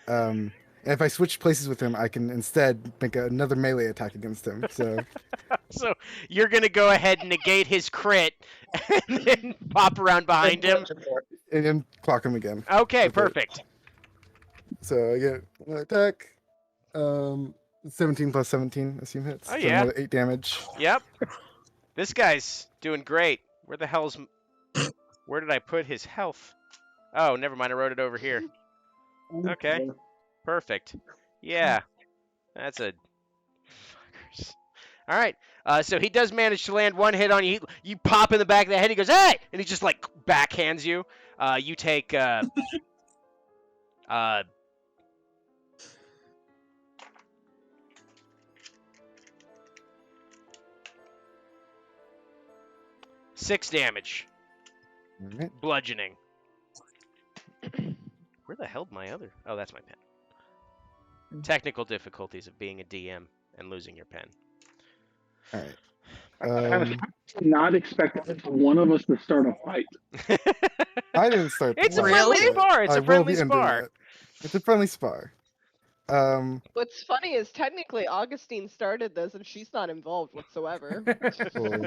And if I switch places with him, I can instead make another melee attack against him. So So you're going to go ahead and negate his crit and then pop around behind him? and then clock him again. Okay, with it. perfect. So I get another attack. 17 plus 17, assume hits. Oh, So yeah. another 8 damage. Yep. This guy's doing great. Where did I put his health? Oh, never mind. I wrote it over here. Okay. Perfect. Yeah. That's a... Fuckers. All right. So he does manage to land one hit on you. You pop in the back of the head. He goes, "Hey!" And he just, like, backhands you. You take... 6 damage. All right. Bludgeoning. Where the hell my other... Oh, that's my pen. Technical difficulties of being a DM and losing your pen. All right. I was not expecting one of us to start a fight. I didn't start. the It's a fight, friendly Really? but spar. It's I a will friendly be ending spar. it. It's a friendly spar. What's funny is technically Augustine started this and she's not involved whatsoever. Cool.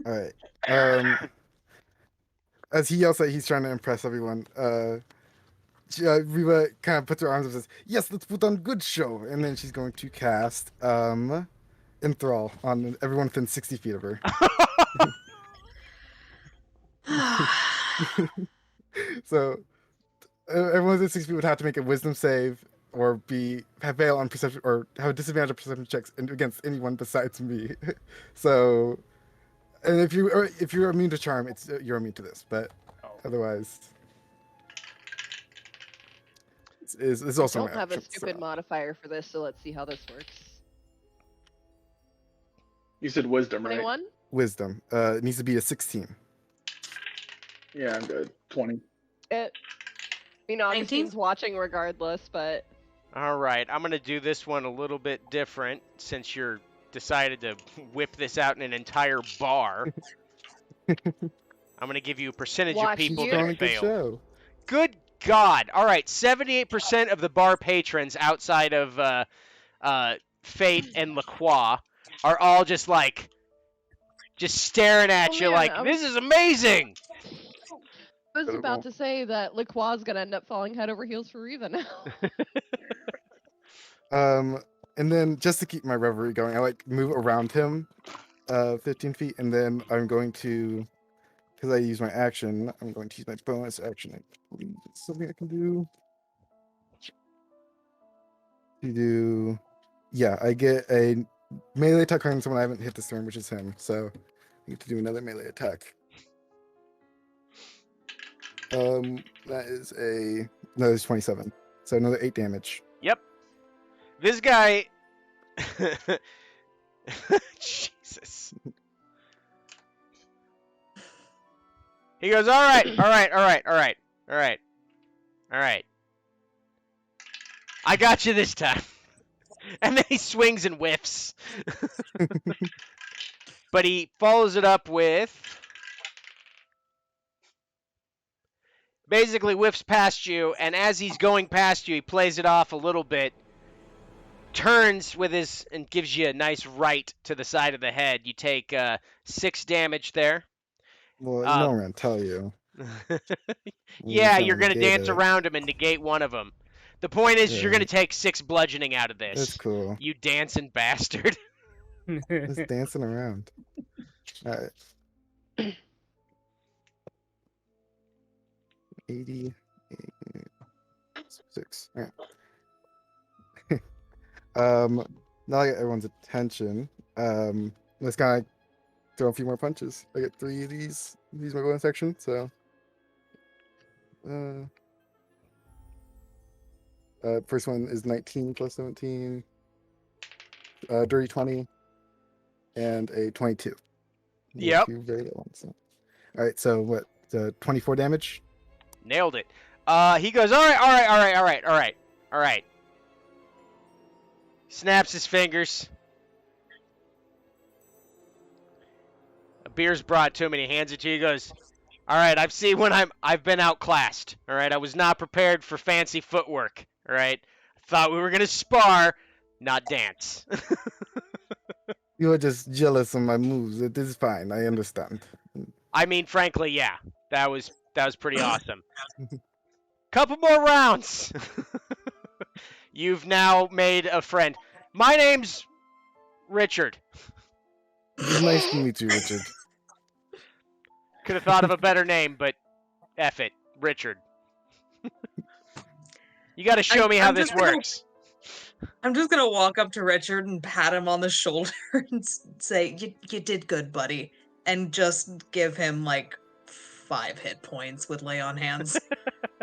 All right. As he yells that he's trying to impress everyone, Riva kind of puts her arms up and says, "Yes, let's put on a good show." And then she's going to cast Enthrall on everyone within 60 feet of her. So everyone within 6 feet would have to make a wisdom save or have fail on perception or have a disadvantage on perception checks against anyone besides me. So, and if you're immune to charm, you're immune to this. But Oh, otherwise, it's I also my don't have a action. stupid So. modifier for this, so let's see how this works. You said wisdom, right? 21? Wisdom. It needs to be a 16. Yeah, I'm good. 20. I mean, 19? Augustine's watching regardless, but All right, I'm gonna do this one a little bit different since you're decided to whip this out in an entire bar. I'm gonna give you a percentage of Watch people you. Put on that a good fail. show. Good God! All right, 78% of the bar patrons outside of Fate and Lacroix are all just staring at Oh, you man, like, I this is amazing. was about to say that Lacroix's gonna end up falling head over heels for Riva now. And then just to keep my reverie going, I move around him, 15 feet, and then I'm going to, because I use my action, I'm going to use my bonus action. I believe it's something I can do. Yeah, I get a melee attack on someone I haven't hit this turn, which is him. So I get to do another melee attack. That is no, it's 27. So another 8 damage. Yep. This guy. Jesus. He goes, all right. I got you this time. And then he swings and whiffs. But he follows it up with. Basically whiffs past you, and as he's going past you, he plays it off a little bit. Turns with and gives you a nice right to the side of the head. You take 6 damage there. Well, you know I'm going to tell you. Yeah, kinda you're going to negate dance it. around him and negate one of them. The point is, you're going to Right. take 6 bludgeoning out of this. That's cool. You dancing bastard. Just dancing around. All right. 86. All right. Now I get everyone's attention. Let's kind of throw a few more punches. I get 3 of these. Use my bonus action. So, first one is 19 plus 17. Dirty 20, and a 22. Yep. 2 very low ones. So. All right. So what? 24 damage. Nailed it. He goes, all right. Snaps his fingers. A beer's brought to him and he hands it to you. He goes, all right, I've seen when I've been outclassed. All right, I was not prepared for fancy footwork. All right, I thought we were gonna spar, not dance. You are just jealous of my moves. It is fine. I understand. I mean, frankly, yeah, that was pretty awesome. Couple more rounds. You've now made a friend. My name's Richard. It's nice to meet you, Richard. Could have thought of a better name, but F it, Richard. You got to show me how this works. I'm just gonna walk up to Richard and pat him on the shoulder and say, "You did good, buddy," and just give him like 5 hit points with lay on hands.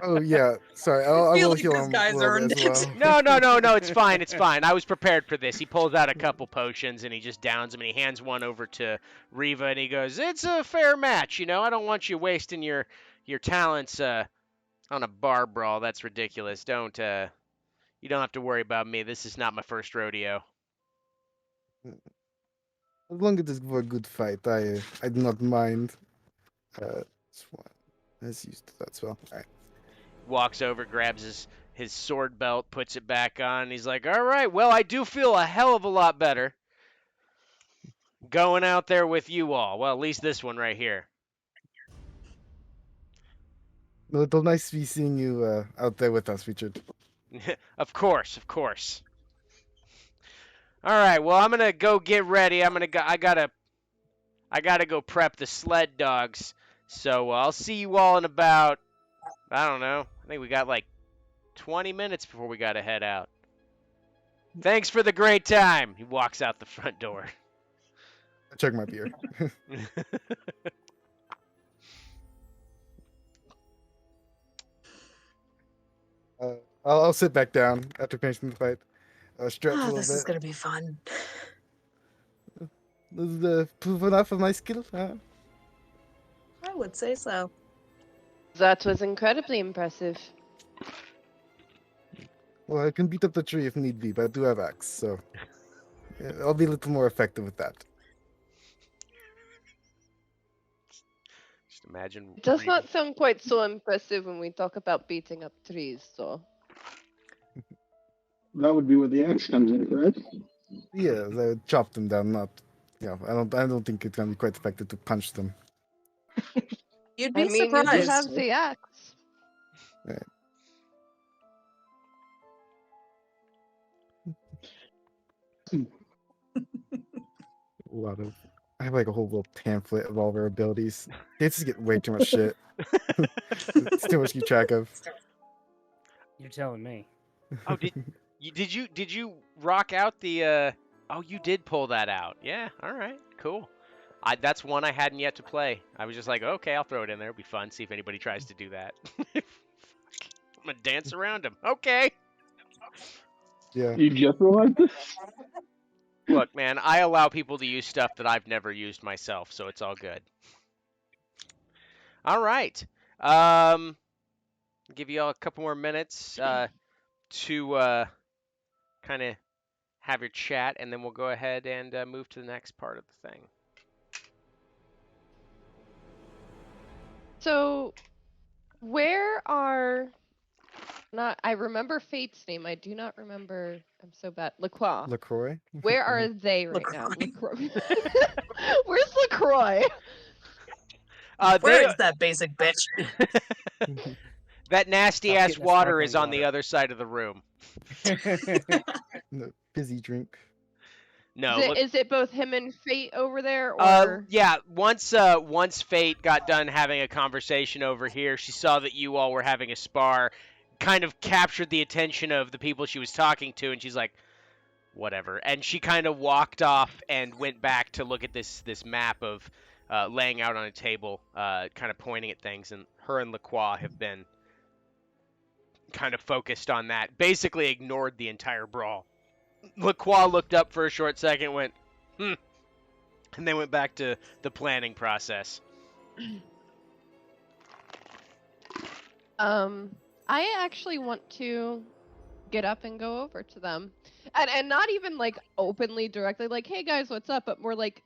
Oh yeah, sorry. I feel will like heal this him guy's a little earned bit as it. well. No, it's fine, it's fine. I was prepared for this. He pulls out a couple potions and he just downs them and he hands one over to Riva and he goes, "It's a fair match, you know. I don't want you wasting your talents on a bar brawl. That's ridiculous. You don't have to worry about me. This is not my first rodeo." As long as it's for a good fight, I do not mind. This one. Let's use that spell. All right. Walks over, grabs his sword belt, puts it back on, and he's like, all right, well, I do feel a hell of a lot better going out there with you all. Well, at least this one right here. No, it's nice to be seeing you out there with us, Richard. Of course. All right, well, I'm gonna go get ready. I gotta go prep the sled dogs. So I'll see you all in about, I don't know, I think we got like 20 minutes before we gotta head out. Thanks for the great time. He walks out the front door. I chug my beer. I'll sit back down after finishing the fight. Stretch a Ah, little this is bit. gonna be fun. This is the proof enough of my skill. I would say so. That was incredibly impressive. Well, I can beat up the tree if need be, but I do have axe, so yeah, I'll be a little more effective with that. Just imagine. It does reading- not sound quite so impressive when we talk about beating up trees, so. That would be where the axe comes in, correct? Yeah, I would chop them down. Not, I don't think it's gonna be quite effective to punch them. You'd I be mean, you do surprised. have the axe. A lot of. I have like a whole little pamphlet of all their abilities. They just get way too much shit. It's too much to keep track of. You're telling me. Oh, did you rock out the? Oh, you did pull that out. Yeah. All right. Cool. That's one I hadn't yet to play. I was just like, okay, I'll throw it in there. It'll be fun. See if anybody tries to do that. I'm gonna dance around him. Okay. Yeah. You just realized this? Look, man, I allow people to use stuff that I've never used myself, so it's all good. All right. Give you all a couple more minutes to kind of have your chat, and then we'll go ahead and move to the next part of the thing. So, where are not? I remember Fate's name. I do not remember. I'm so bad. Lacroix. LaCroix. Where are they right now? LaCroix. LaCroix. Where's Lacroix? Where is that basic bitch? That nasty Stop ass getting the water is sparkling on the water. other side of the room. No, busy drink. No, Is it, look. is it both him and Fate over there, or? Yeah. Once Fate got done having a conversation over here, she saw that you all were having a spar, kind of captured the attention of the people she was talking to, and she's like, whatever. And she kind of walked off and went back to look at this map of laying out on a table, kind of pointing at things. And her and Lacroix have been kind of focused on that. Basically ignored the entire brawl. Lacroix looked up for a short second, went, and they went back to the planning process. I actually want to get up and go over to them. And not even like openly directly like, hey guys, what's up? But more like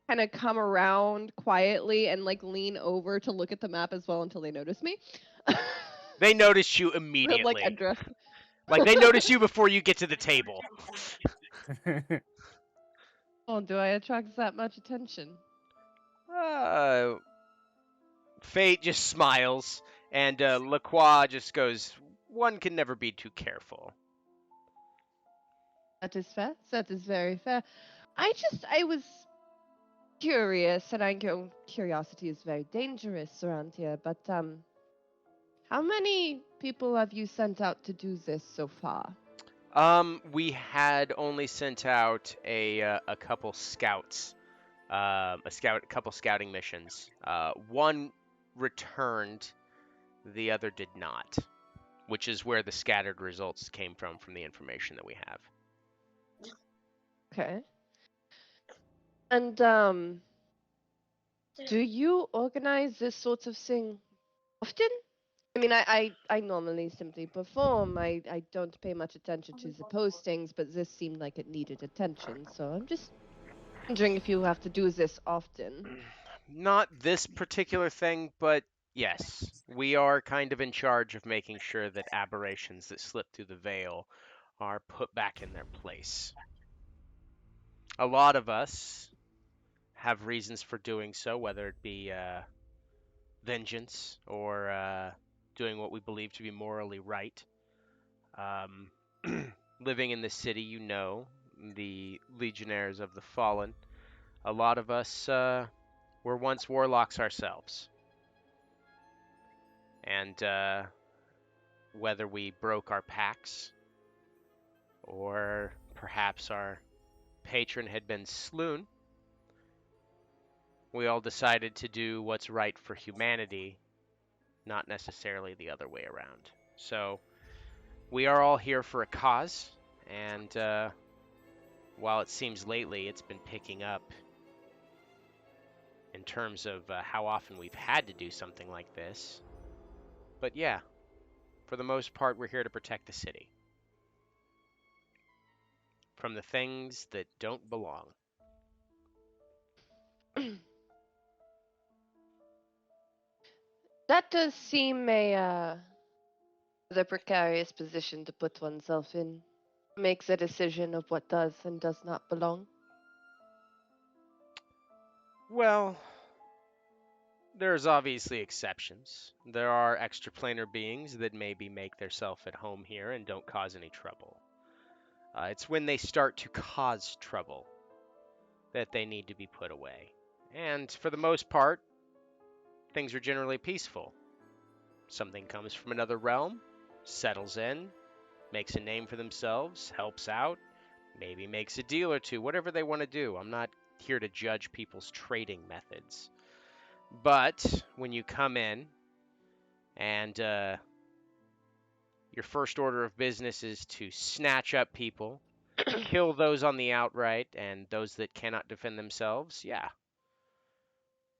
kind of come around quietly and like lean over to look at the map as well until they notice me. They noticed you Real, immediately. like address. Like they notice you before you get to the table. Oh, do I attract that much attention? Fate just smiles, and Lacroix just goes, one can never be too careful. That is fair. That is very fair. I was curious, and I know curiosity is very dangerous around here, but how many people have you sent out to do this so far? We had only sent out a couple scouts, a couple scouting missions. One returned, the other did not, which is where the scattered results came from the information that we have. Okay. And do you organize this sort of thing often? I mean, I normally simply perform. I don't pay much attention to the postings, but this seemed like it needed attention, so I'm just wondering if you have to do this often. Not this particular thing, but yes, we are kind of in charge of making sure that aberrations that slip through the veil are put back in their place. A lot of us have reasons for doing so, whether it be vengeance or doing what we believe to be morally right. Living in the city, you know, the Legionnaires of the Fallen, a lot of us were once warlocks ourselves. And whether we broke our pacts or perhaps our patron had been slain, we all decided to do what's right for humanity, not necessarily the other way around. So we are all here for a cause, and while it seems lately it's been picking up in terms of how often we've had to do something like this, but yeah, for the most part, we're here to protect the city from the things that don't belong. That does seem the precarious position to put oneself in. Makes a decision of what does and does not belong. Well, there's obviously exceptions. There are extraplanar beings that maybe make themselves at home here and don't cause any trouble. It's when they start to cause trouble that they need to be put away. And for the most part, things are generally peaceful. Something comes from another realm, settles in, makes a name for themselves, helps out, maybe makes a deal or two, whatever they want to do. I'm not here to judge people's trading methods. But when you come in and your first order of business is to snatch up people, kill those on the outright, and those that cannot defend themselves, yeah,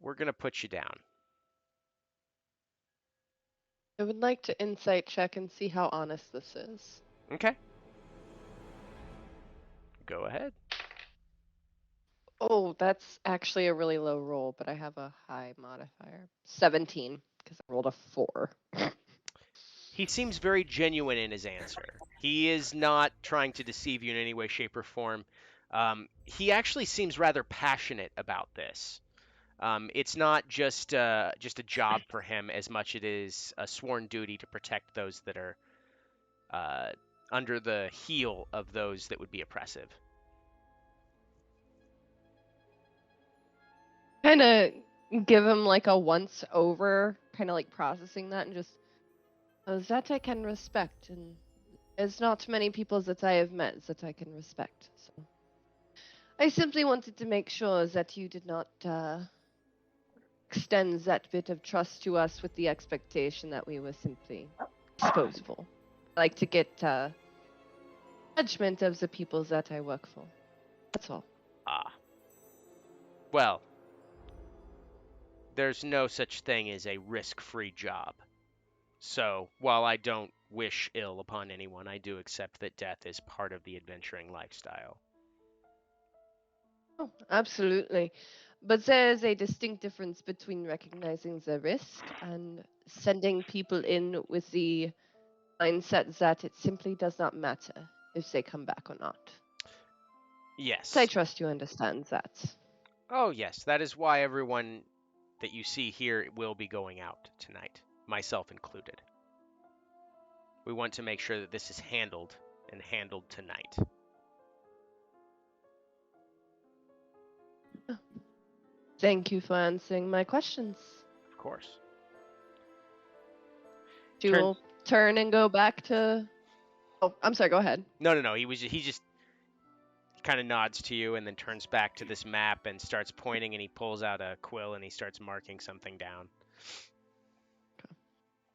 we're going to put you down. I would like to insight check and see how honest this is. Okay. Go ahead. Oh, that's actually a really low roll, but I have a high modifier. 17, because I rolled a 4. He seems very genuine in his answer. He is not trying to deceive you in any way, shape, or form. He actually seems rather passionate about this. It's not just a job for him as much it is a sworn duty to protect those that are under the heel of those that would be oppressive. Kind of give him like a once over, kind of like processing that and just, oh, that I can respect. And there's not many people that I have met that I can respect. So I simply wanted to make sure that you did not extend that bit of trust to us with the expectation that we were simply disposable. I like to get judgment of the people that I work for. That's all. Ah. Well, there's no such thing as a risk-free job. So, while I don't wish ill upon anyone, I do accept that death is part of the adventuring lifestyle. Oh, absolutely. But there's a distinct difference between recognizing the risk and sending people in with the mindset that it simply does not matter if they come back or not. Yes. So I trust you understand that. Oh, yes. That is why everyone that you see here will be going out tonight, myself included. We want to make sure that this is handled and handled tonight. Thank you for answering my questions. Of course. You will turn and go back to... Oh, I'm sorry, go ahead. No. He just kind of nods to you and then turns back to this map and starts pointing, and he pulls out a quill and he starts marking something down.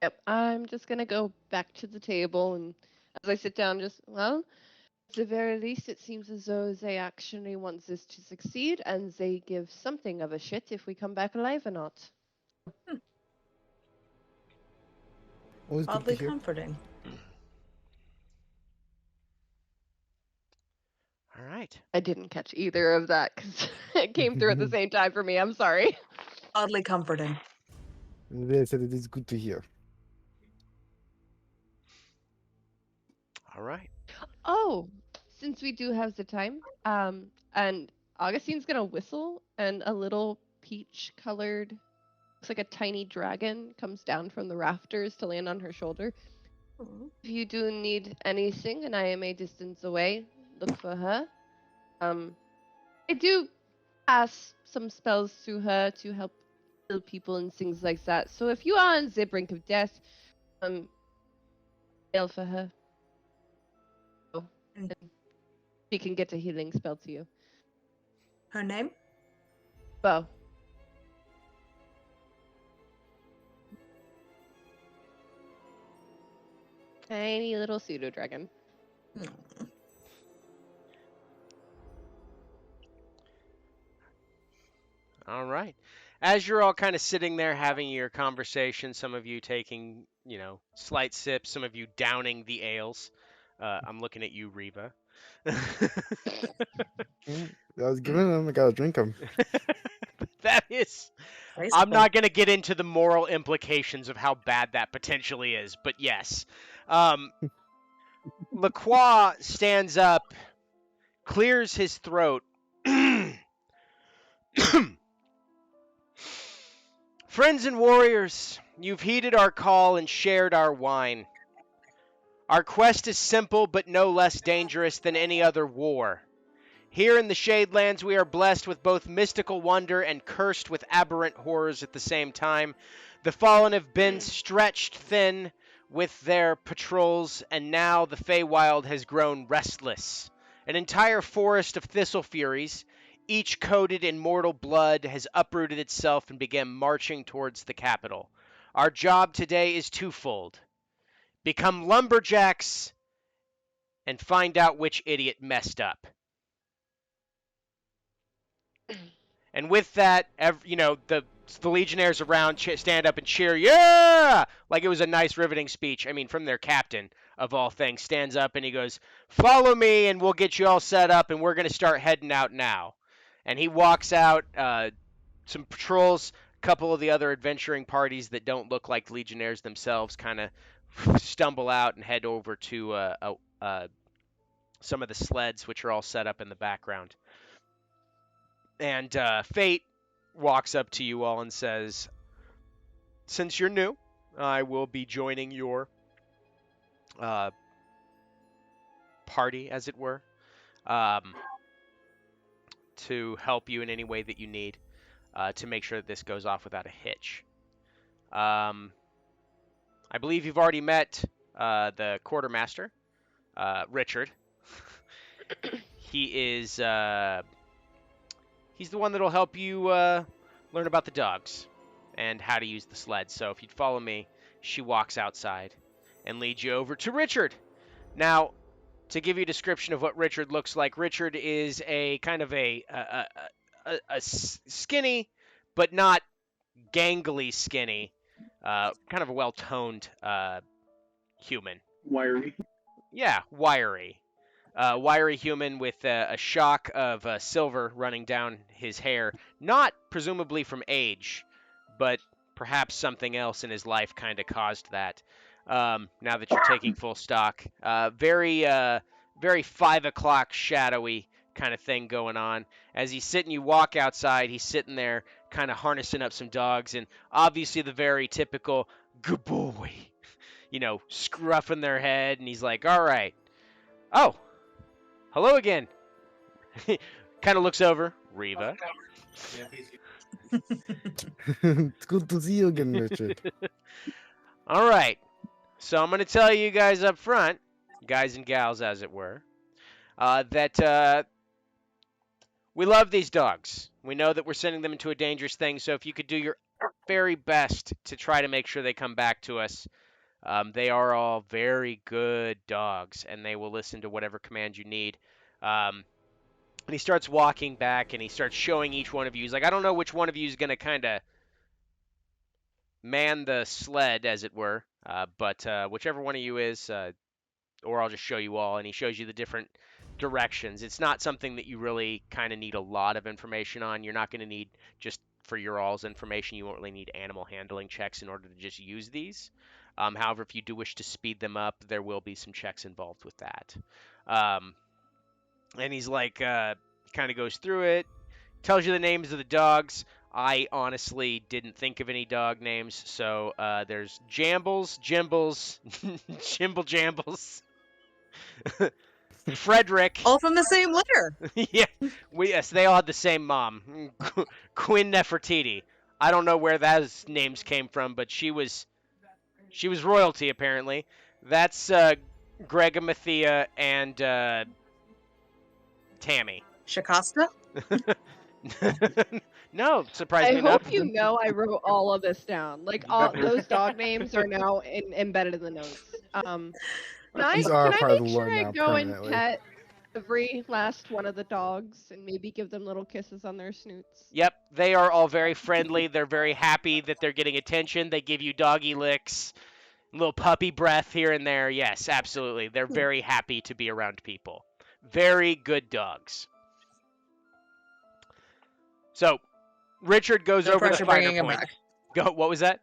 Yep, I'm just gonna go back to the table, and as I sit down, well, at the very least, it seems as though they actually want this to succeed, and they give something of a shit if we come back alive or not. Always good to Oddly hear. comforting. All right. I didn't catch either of that because it came through at the same time for me. I'm sorry. Oddly comforting. They said it is good to hear. All right. Oh, since we do have the time, and Augustine's gonna whistle, and a little peach-colored, looks like a tiny dragon, comes down from the rafters to land on her shoulder. If you do need anything, and I am a distance away, look for her. I do pass some spells through her to help heal people and things like that. So if you are on the brink of death, Ale for her. Oh, Mm. and she can get a healing spell to you. Her name? Bo. Tiny little pseudo dragon. Mm. All right. As you're all kind of sitting there having your conversation, some of you taking, slight sips, some of you downing the ales. I'm looking at you, Reba. Yeah, I was giving them. I gotta drink them. That is. I'm Wasteful. not going to get into the moral implications of how bad that potentially is, but yes. Lacroix stands up, clears his throat. Friends and warriors, you've heeded our call and shared our wine. Our quest is simple but no less dangerous than any other war. Here in the Shadelands, we are blessed with both mystical wonder and cursed with aberrant horrors at the same time. The Fallen have been stretched thin with their patrols, and now the Feywild has grown restless. An entire forest of thistle furies, each coated in mortal blood, has uprooted itself and began marching towards the capital. Our job today is twofold: become lumberjacks and find out which idiot messed up. And with that, the legionnaires around stand up and cheer, yeah! Like it was a nice, riveting speech. I mean, from their captain, of all things, stands up and he goes, follow me and we'll get you all set up and we're going to start heading out now. And he walks out, some patrols, a couple of the other adventuring parties that don't look like legionnaires themselves kind of stumble out and head over to some of the sleds, which are all set up in the background. And Fate walks up to you all and says, since you're new, I will be joining your party, as it were, um, to help you in any way that you need to make sure that this goes off without a hitch. I believe you've already met the quartermaster, Richard. He is he's the one that'll help you learn about the dogs and how to use the sled. So if you'd follow me, she walks outside and leads you over to Richard. Now, to give you a description of what Richard looks like, Richard is a kind of a skinny, but not gangly skinny, kind of a well-toned human. Wiry. Yeah, wiry. Wiry human with a shock of silver running down his hair, not presumably from age, but perhaps something else in his life kind of caused that. Now that you're taking full stock, very 5 o'clock shadowy kind of thing going on. As he's sitting, you walk outside. He's sitting there, kind of harnessing up some dogs, and obviously the very typical "good boy," scruffing their head, and he's like, "All right, oh." Hello again. Kind of looks over. Riva. It's good to see you again, Richard. All right. So I'm going to tell you guys up front, guys and gals as it were, that we love these dogs. We know that we're sending them into a dangerous thing, so if you could do your very best to try to make sure they come back to us. They are all very good dogs, and they will listen to whatever command you need. And he starts walking back, and he starts showing each one of you. He's like, I don't know which one of you is going to kind of man the sled, as it were, but whichever one of you is, or I'll just show you all. And he shows you the different directions. It's not something that you really kind of need a lot of information on. You're not going to need just for your all's information. You won't really need animal handling checks in order to just use these. However, if you do wish to speed them up, there will be some checks involved with that. And he's like, kind of goes through it, tells you the names of the dogs. I honestly didn't think of any dog names, so there's Jambles, Jimbles, Jimble Jambles, Frederick. All from the same litter. Yeah, yes, they all had the same mom, Quinn Nefertiti. I don't know where those names came from, but she was royalty apparently. That's Gregomathea and Tammy. Shakasta? No, surprisingly I enough. hope you know I wrote all of this down. Like all those dog names are now embedded in the notes. These Can are I part of the make sure lore I now go and permanently. pet every last one of the dogs and maybe give them little kisses on their snoots? Yep, they are all very friendly. They're very happy that they're getting attention. They give you doggy licks, little puppy breath here and there. Yes, absolutely. They're very happy to be around people. Very good dogs. So, Richard goes No over the pressure finer bringing him points. back. Go. What was that?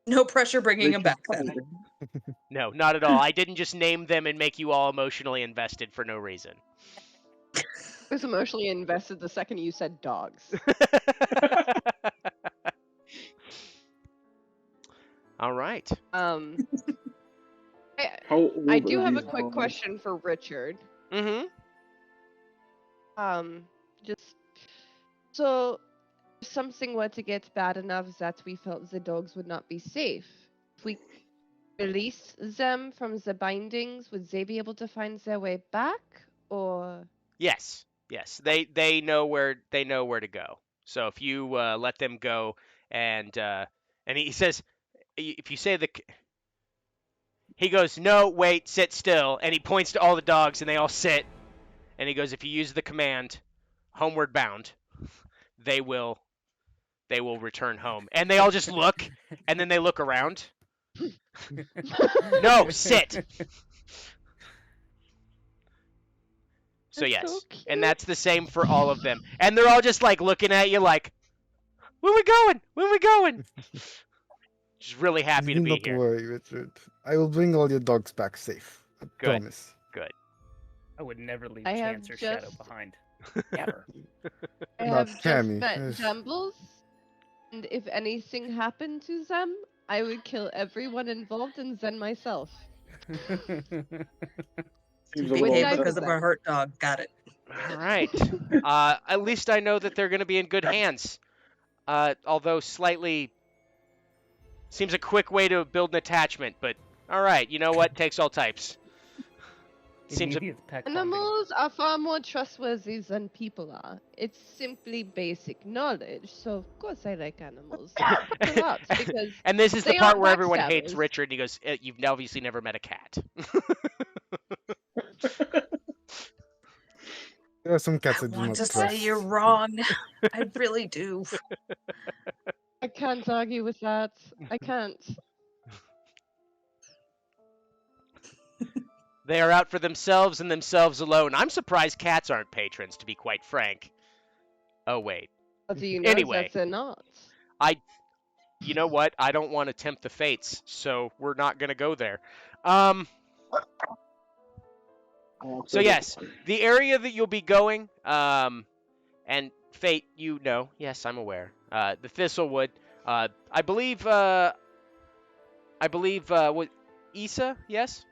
No pressure bringing him back then. No, not at all. I didn't just name them and make you all emotionally invested for no reason. I was emotionally invested the second you said dogs. All right. I, How old I are do have a these quick dogs? question for Richard. Mm-hmm. Just so if something were to get bad enough that we felt the dogs would not be safe, if we release them from the bindings, would they be able to find their way back? Or Yes. Yes. They know where to go. So if you let them go and he says if you say he goes, "No, wait, sit still." And he points to all the dogs and they all sit. And he goes, "If you use the command homeward bound, they will return home." And they all just look and then they look around. No, sit. So That's yes. so And cute. that's the same for all of them. And they're all just like looking at you like, "Where we going? Where we going?" Just really happy You to need be not to here. worry, Richard. I will bring all your dogs back safe. I Good. promise. Good. I would never leave I have Chance or Shadow just- behind. Never. I Not have just Tammy. met Yes. Jumbles, and if anything happened to them, I would kill everyone involved and then myself. Seems a Be little paid I because of possess. a hurt dog. Got it. All right. At least I know that they're going to be in good hands. Although slightly seems a quick way to build an attachment, but all right. You know what? Takes all types. Seems a Immediate pet bonding. Animals are far more trustworthy than people are. It's simply basic knowledge, so of course I like animals. A lot, because and this is the they part aren't where everyone hates backstabbers. Richard. And he goes, "You've obviously never met a cat." There are some cats I that do want not to trust. say you're wrong. I really do. I can't argue with that. I can't. They are out for themselves and themselves alone. I'm surprised cats aren't patrons, to be quite frank. Oh wait. How do you know Anyway. that they're not? You know what? I don't want to tempt the fates, so we're not gonna go there. So yes, the area that you'll be going, and Fate, you know, yes, I'm aware. The Thistlewood, I believe, what, Issa, yes?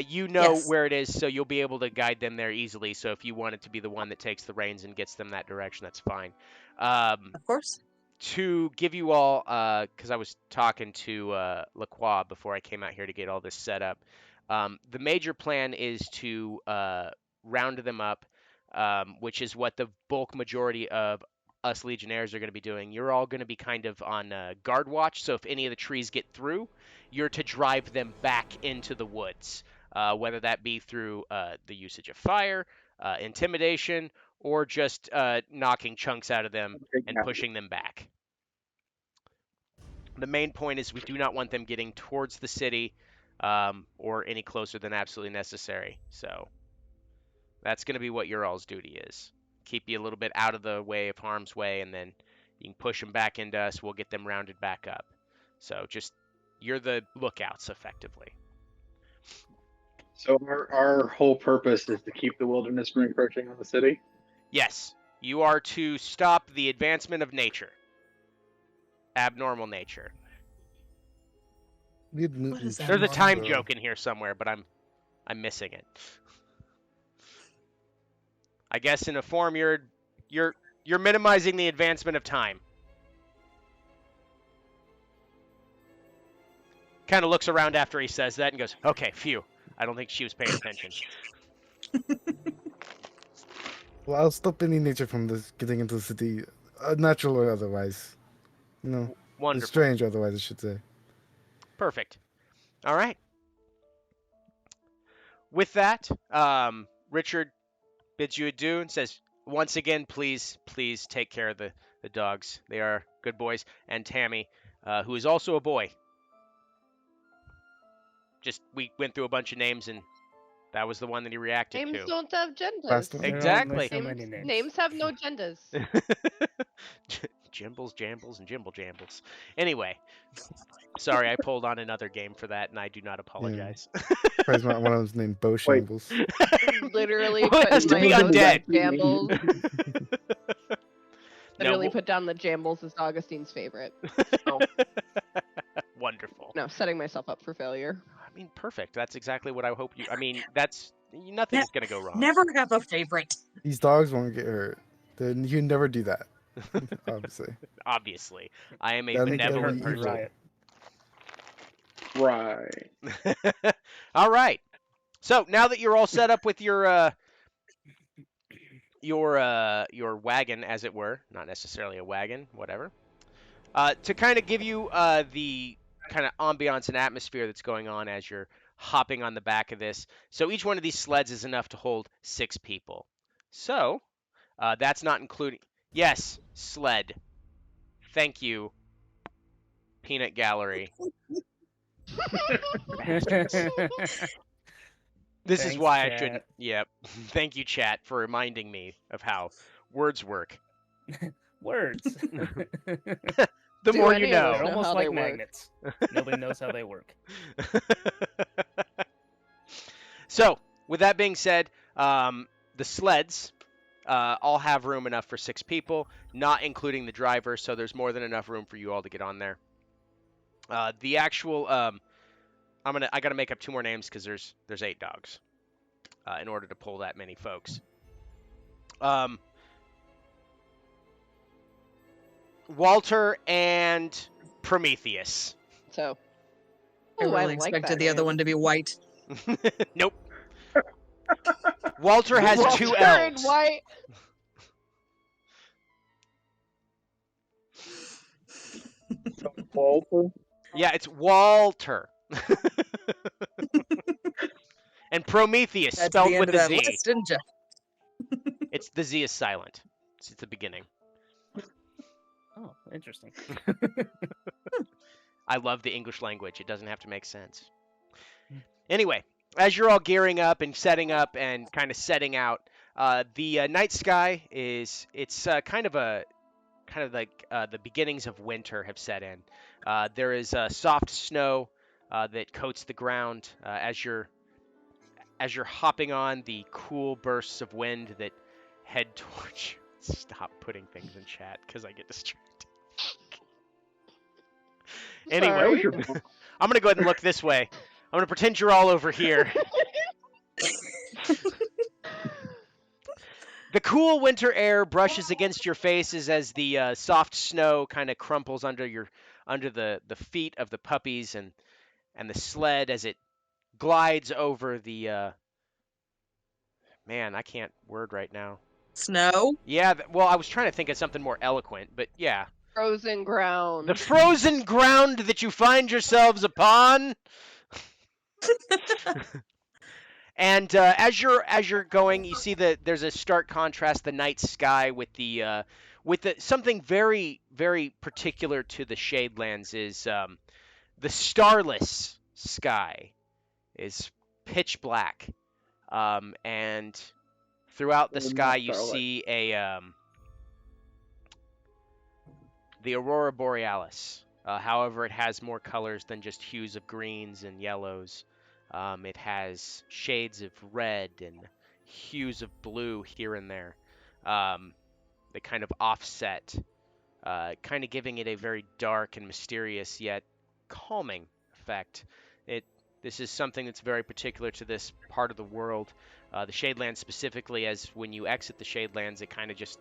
You know Yes. where it is, so you'll be able to guide them there easily. So if you wanted to be the one that takes the reins and gets them that direction, that's fine. Of course. To give you all, because I was talking to Lacroix before I came out here to get all this set up. The major plan is to round them up, which is what the bulk majority of us Legionnaires are going to be doing. You're all going to be kind of on guard watch, so if any of the trees get through, you're to drive them back into the woods, whether that be through the usage of fire, intimidation, or just knocking chunks out of them and pushing them back. The main point is we do not want them getting towards the city or any closer than absolutely necessary. So that's going to be what your all's duty is. Keep you a little bit out of the way of harm's way, and then you can push them back into us. We'll get them rounded back up. So just, you're the lookouts, effectively. So our whole purpose is to keep the wilderness from encroaching on the city? Yes, you are to stop the advancement of nature. Abnormal nature. Weird What mutant is that? There's a time monster. joke in here somewhere, but I'm missing it. I guess in a form you're minimizing the advancement of time. kind of looks around after he says that and goes, "Okay, phew. I don't think she was paying attention." Well, I'll stop any nature from this getting into the city, natural or otherwise. You know, it's Wonderful. strange otherwise, I should say. Perfect. All right. With that, Richard bids you adieu and says, once again, please take care of the dogs. They are good boys. And Tammy, who is also a boy. Just, we went through a bunch of names, and that was the one that he reacted Names to. don't have genders. Last one. There are Exactly. so many names. Names have no genders. Jimbles, Jambles, and Jimble Jambles. Anyway, sorry, I pulled on another game for that, and I do not apologize. Probably one of them's named Bo Shambles. Literally Well, it put has to my be notes undead. Jambles. No, Literally well- put down the Jambles as Augustine's favorite. So, Wonderful. no, setting myself up for failure. I mean, perfect. That's exactly what I hope you. I mean, that's nothing's gonna go wrong. Never have a favorite. These dogs won't get hurt. Then you never do that, obviously. Obviously, I am a That'll Make it hurt benevolent be and evil. person. riot. Right. All right. So now that you're all set up with your wagon, as it were, not necessarily a wagon, whatever, to kind of give you the kind of ambiance and atmosphere that's going on as you're hopping on the back of this. So each one of these sleds is enough to hold 6 people. So that's not including. Yes, sled. Thank you, Peanut Gallery. This is Thanks, why I chat. shouldn't. Yep. Thank you, chat, for reminding me of how words work. Words. The Do more any you of know. us They're know almost how like they work? magnets. Nobody knows how they work. So, with that being said, the sleds all have room enough for 6 people, not including the driver. So there's more than enough room for you all to get on there. The actual, I gotta make up 2 more names because there's 8 dogs in order to pull that many folks. Walter and Prometheus. So, I ooh, really like expected that the other name. one to be white. Nope. Walter has Walter 2 and L's. White. Walter. Yeah, it's Walter. And Prometheus, That's spelled the end with of a that Z. list, didn't you? It's the Z is silent. It's at the beginning. Oh, interesting. I love the English language. It doesn't have to make sense. Anyway, as you're all gearing up and setting up and kind of setting out, the night sky is kind of like the beginnings of winter have set in. There is soft snow that coats the ground as you're hopping on the cool bursts of wind that head towards you. Stop putting things in chat because I get distracted. Anyway, That was your I'm going to go ahead and look this way. I'm going to pretend you're all over here. The cool winter air brushes against your faces as the soft snow kind of crumples under the feet of the puppies and the sled as it glides over the man, I can't word right now. Snow? Yeah, well, I was trying to think of something more eloquent, but yeah. Frozen ground. The frozen ground that you find yourselves upon. And as you're going, you see that there's a stark contrast: the night sky with the something very very particular to the Shadelands is the starless sky is pitch black, and throughout the Not sky you starlight. see the aurora borealis. However, it has more colors than just hues of greens and yellows. It has shades of red and hues of blue here and there. They kind of offset, kind of giving it a very dark and mysterious yet calming effect. This is something that's very particular to this part of the world, the Shadelands specifically, as when you exit the Shadelands, it kind of just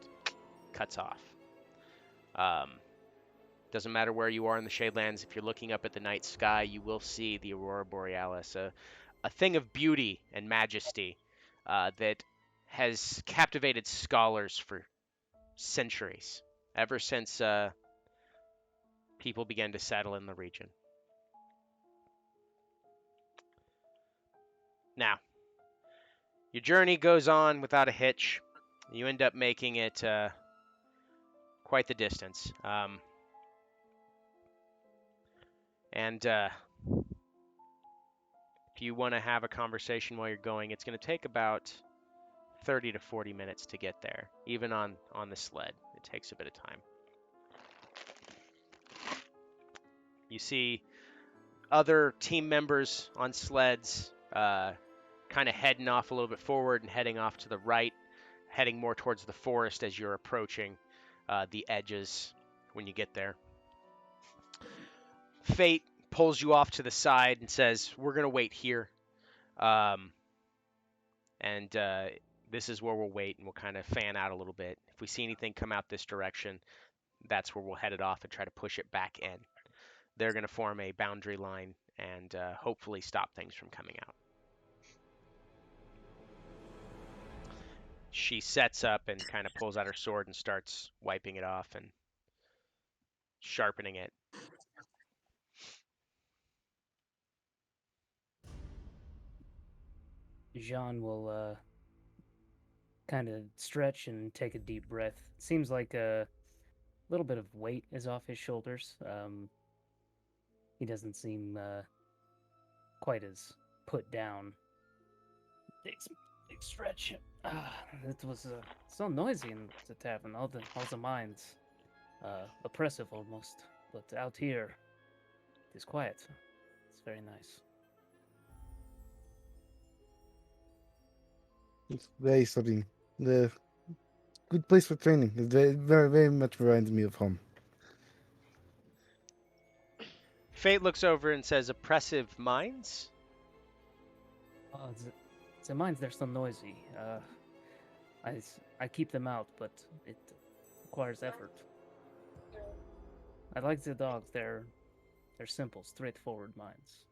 cuts off. Doesn't matter where you are in the Shadelands, if you're looking up at the night sky, you will see the Aurora Borealis, a thing of beauty and majesty that has captivated scholars for centuries, ever since people began to settle in the region. Now, your journey goes on without a hitch. You end up making it quite the distance. And if you want to have a conversation while you're going, it's going to take about 30 to 40 minutes to get there. Even on the sled, it takes a bit of time. You see other team members on sleds kind of heading off a little bit forward and heading off to the right, heading more towards the forest as you're approaching the edges when you get there. Fate pulls you off to the side and says, "We're going to wait here. And this is where we'll wait, and we'll kind of fan out a little bit. If we see anything come out this direction, that's where we'll head it off and try to push it back in. They're going to form a boundary line and hopefully stop things from coming out." She sets up and kind of pulls out her sword and starts wiping it off and sharpening it. Jean will kind of stretch and take a deep breath. Seems like a little bit of weight is off his shoulders. He doesn't seem quite as put down. Big stretch. It was so noisy in the tavern. All the minds, oppressive almost. But out here, it's quiet. It's very nice. It's very something. The good place for training. It very, very much reminds me of home. Fate looks over and says, "Oppressive minds?" The mines, they're so noisy. I keep them out, but it requires effort. I like the dogs. They're simple, straightforward minds.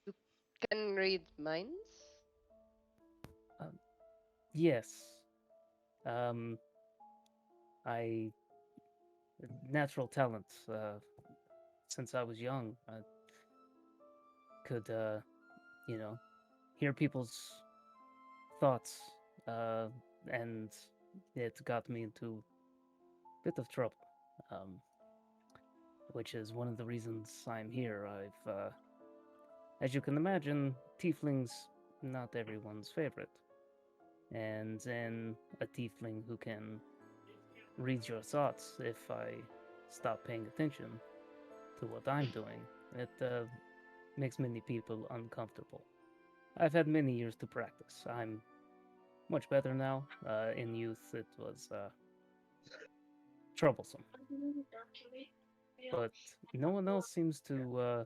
You can read minds? Yes. I natural talent. Since I was young, I could, hear people's thoughts, and it got me into a bit of trouble. Which is one of the reasons I'm here. As you can imagine, tieflings not everyone's favorite, and then a tiefling who can read your thoughts if I stop paying attention to what I'm doing, it makes many people uncomfortable. I've had many years to practice. I'm much better now. In youth, it was troublesome, but no one else seems to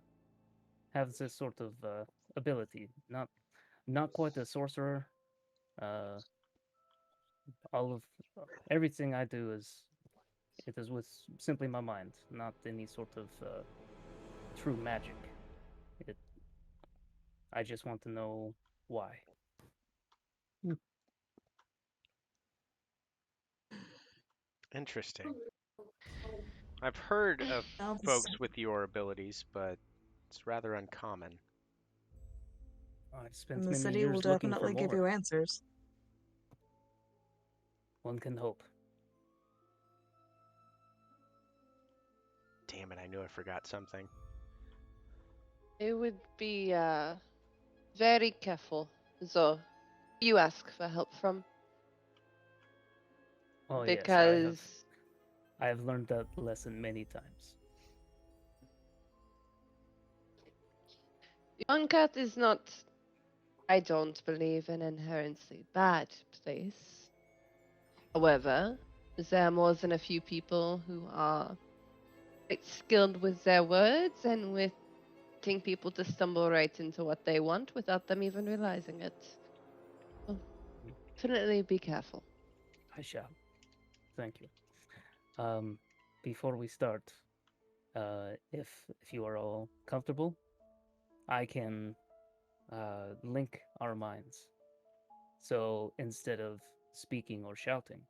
have this sort of ability. Not quite a sorcerer. Uh, all of everything I do is with simply my mind, not any sort of true magic. It. I just want to know why. Interesting. I've heard of Well, folks with your abilities, but it's rather uncommon. I've spent the many city will years looking for definitely give more. you answers. One can hope. Damn it, I knew I forgot something. It would be very careful, though, you ask for help from. Oh yes, Because I have learned that lesson many times. Youngcat is not, I don't believe, an inherently bad place. However, there are more than a few people who are quite skilled with their words and with getting people to stumble right into what they want without them even realizing it. So, definitely be careful. I shall. Thank you. Before we start, if you are all comfortable, I can link our minds. So instead of speaking or shouting,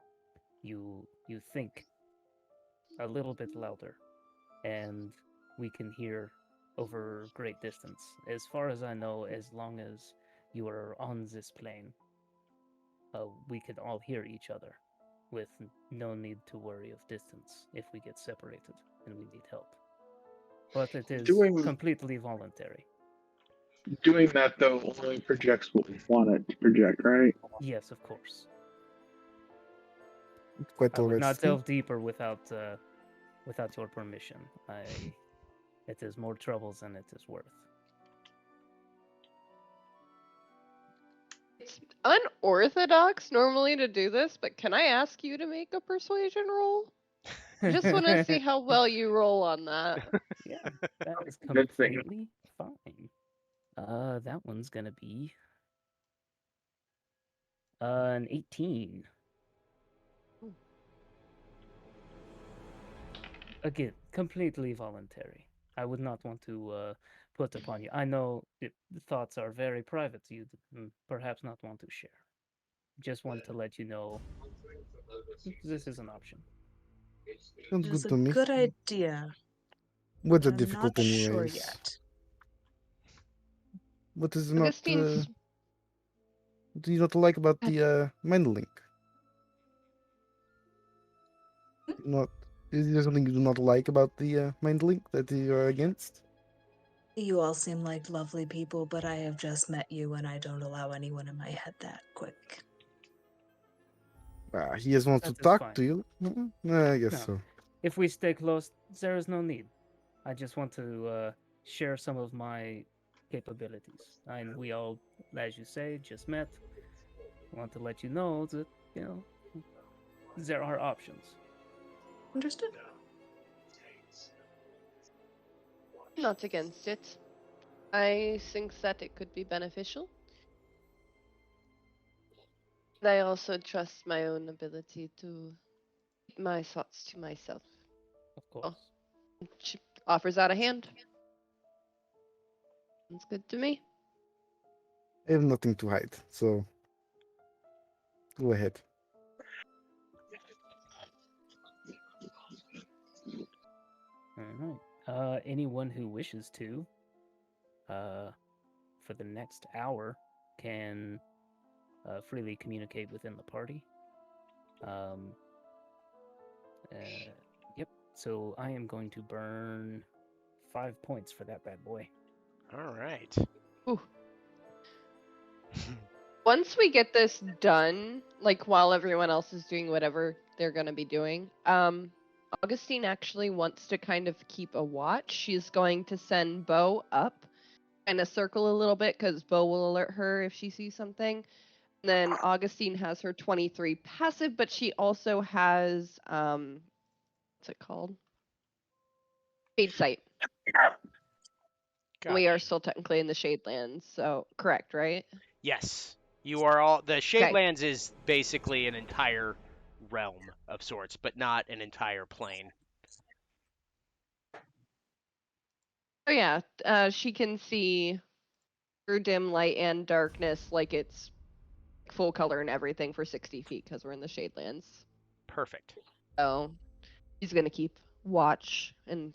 you think a little bit louder, and we can hear over great distance. As far as I know, as long as you are on this plane, we can all hear each other, with no need to worry of distance if we get separated and we need help. But it is Doing completely voluntary. doing that though only projects what we want it to project, right? Yes, of course. Quite I would not risky. delve deeper without your permission. It is more troubles than it is worth. It's unorthodox normally to do this, but can I ask you to make a persuasion roll? I just want to see how well you roll on that. Yeah, that is Good thing. completely fine. That one's gonna be an 18. Again, completely voluntary. I would not want to put upon you. I know the thoughts are very private. You perhaps not want to share. Just want to let you know this is an option. Sounds It is good a to me. good idea, What's but the I'm not difficult sure anyways? yet. What is not Augustine's what do you not like about the mind link? Not is there something you do not like about the mind link that you are against? You all seem like lovely people, but I have just met you and I don't allow anyone in my head that quick. He just wants to That is talk fine. to you. I guess No. so. If we stay close, there is no need. I just want to share some of my capabilities. And we all, as you say, just met. I want to let you know that, there are options. Understood? not against it. I think that it could be beneficial. And I also trust my own ability to keep my thoughts to myself. Of course. She offers out a hand. Sounds good to me. I have nothing to hide, so go ahead. All right. Anyone who wishes to, for the next hour, can freely communicate within the party. Um, yep. So I am going to burn 5 points for that bad boy. All right. Ooh. Once we get this done, like while everyone else is doing whatever they're gonna be doing, Augustine actually wants to kind of keep a watch. She's going to send Bo up, kind of circle a little bit because Bo will alert her if she sees something. And then Augustine has her 23 passive, but she also has what's it called? Shade sight. We are Gotcha. still technically in the Shadelands, so correct, right? Yes, you are all. The Okay. Shadelands is basically an entire realm of sorts, but not an entire plane. So yeah, she can see through dim light and darkness like it's full color and everything for 60 feet because we're in the Shadelands. Perfect. So she's gonna keep watch and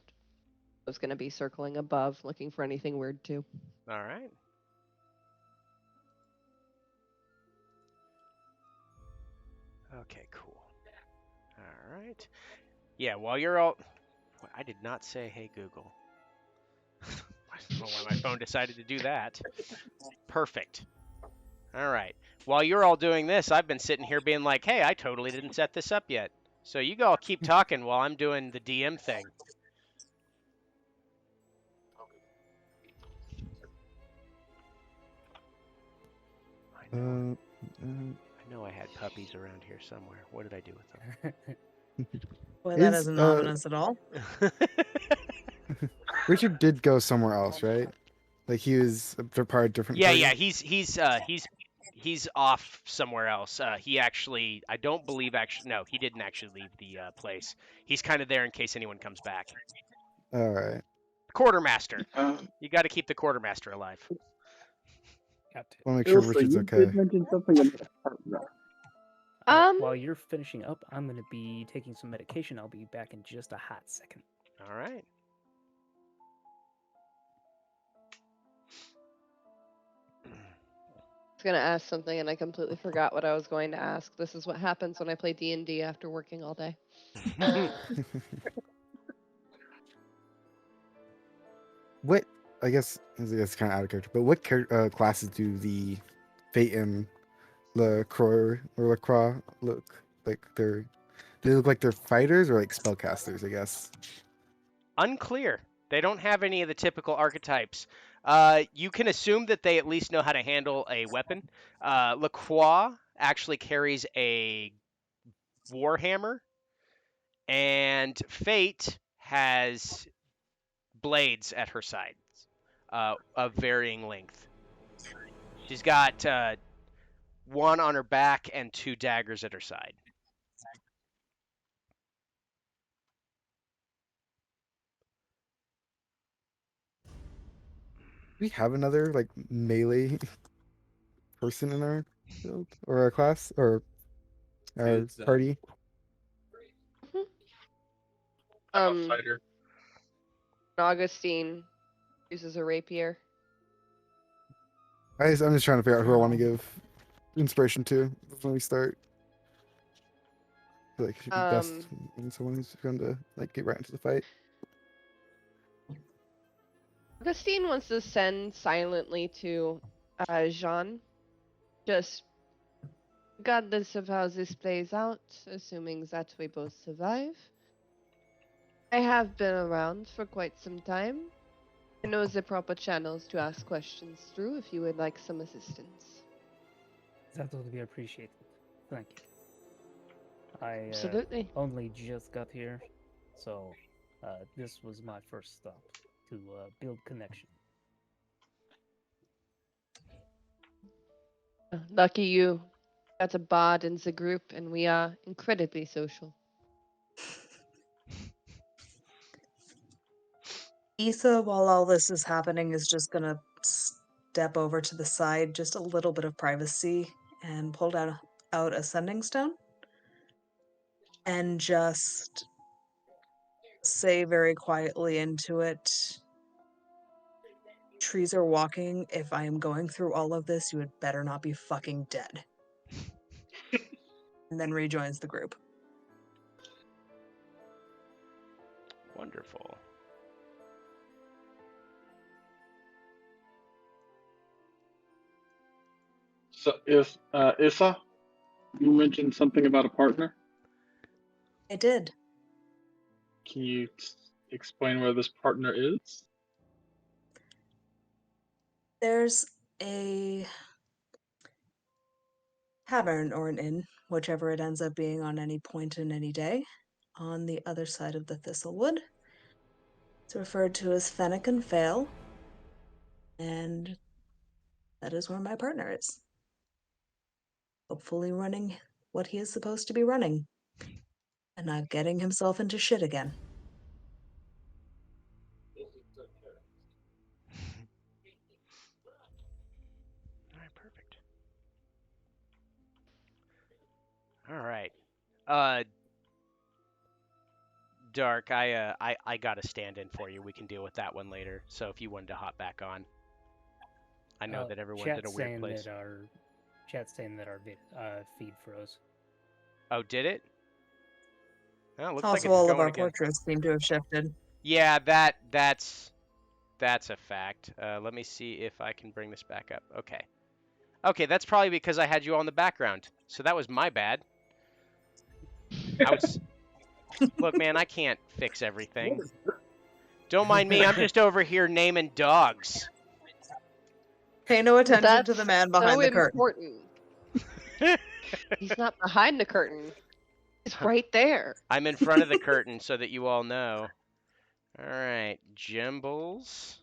was gonna be circling above looking for anything weird too. All right. Okay, cool. All right. Yeah, while you're all. I did not say, hey, Google. I don't know why my phone decided to do that. Perfect. All right. While you're all doing this, I've been sitting here being like, hey, I totally didn't set this up yet. So you all keep talking while I'm doing the DM thing. I know I had puppies around here somewhere. What did I do with Boy, that Is isn't ominous at all. them? Richard did go somewhere else, right? Like he was a part different Yeah, party. yeah. He's he's off somewhere else. I don't believe no, he didn't actually leave the place. He's kind of there in case anyone comes back. All right. Quartermaster. Um, You got to keep the quartermaster alive. Got to. Want to make sure Ilsa, Richard's you okay. did mention something about a partner. While you're finishing up, I'm going to be taking some medication. I'll be back in just a hot second. All right. I was gonna ask something and I completely forgot what I was going to ask. This is what happens when I play D&D after working all day. What I guess that's kind of out of character, but what classes do the Fate and LaCroix look like? Do they look like they're fighters or like spellcasters? I guess. Unclear. They don't have any of the typical archetypes. You can assume that they at least know how to handle a weapon. Lacroix actually carries a warhammer, and Fate has blades at her sides of varying length. She's got one on her back and 2 daggers at her side. Do we have another like melee person in our build or our class or our party? I'm a fighter. Augustine uses a rapier. I'm just trying to figure out who I want to give inspiration to when we start. I feel like it should be best when someone who's going to like get right into the fight. Augustine wants to send silently to Jean. Just regardless of how this plays out, assuming that we both survive. I have been around for quite some time. I know the proper channels to ask questions through if you would like some assistance. That would be appreciated. Thank you. I Absolutely. only just got here, so this was my first stop to build connection. Lucky you. Got a bard in the group, and we are incredibly social. Issa, while all this is happening, is just gonna step over to the side, just a little bit of privacy, and pull out a sending stone, and just say very quietly into it, trees are walking. If I am going through all of this, you had better not be fucking dead. And then rejoins the group. Wonderful. So, if Issa, you mentioned something about a partner. I did. Can you explain where this partner is? There's a tavern or an inn, whichever it ends up being on any point in any day, on the other side of the Thistlewood. It's referred to as Fennec and Fail, and that is where my partner is. Hopefully running what he is supposed to be running, and not getting himself into shit again. All right, perfect. All right. Dark, I got a stand-in for you. We can deal with that one later. So if you wanted to hop back on, I know that everyone's in a weird place. Chat's saying that our feed froze. Oh, did it? Oh, looks like Also, it's all of going our again. portraits seem to have shifted. Yeah, that's a fact. Let me see if I can bring this back up. Okay. Okay, that's probably because I had you all in the background. So that was my bad. I was Look, man, I can't fix everything. Don't mind me. I'm just over here naming dogs. Pay no attention That's to the man behind so the curtain. important. He's not behind the curtain. He's right there. I'm in front of the curtain so that you all know. All right, Jimbles.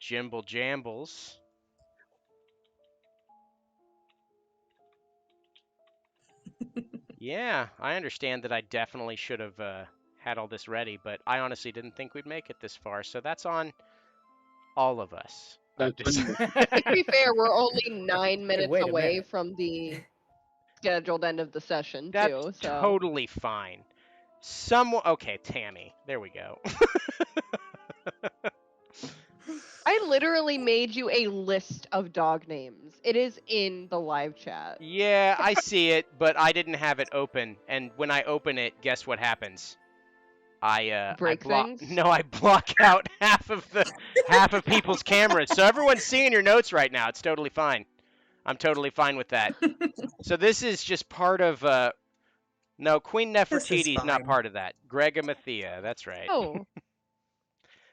Jimble Jambles. Yeah, I understand that I definitely should have had all this ready, but I honestly didn't think we'd make it this far. So that's on all of us. I'm That's just when To be fair, we're only 9 minutes wait a away minute. from the scheduled end of the session, that's too. So totally fine. Someone, okay, Tammy. There we go. I literally made you a list of dog names. It is in the live chat. Yeah, I see it, but I didn't have it open, and when I open it, guess what happens? I Break block. things. No, I block out half of people's cameras, so everyone's seeing your notes right now. It's totally fine. I'm totally fine with that. So this is just part of. No, Queen This is Nefertiti is not fine. part of that. Gregomathea, that's right. Oh,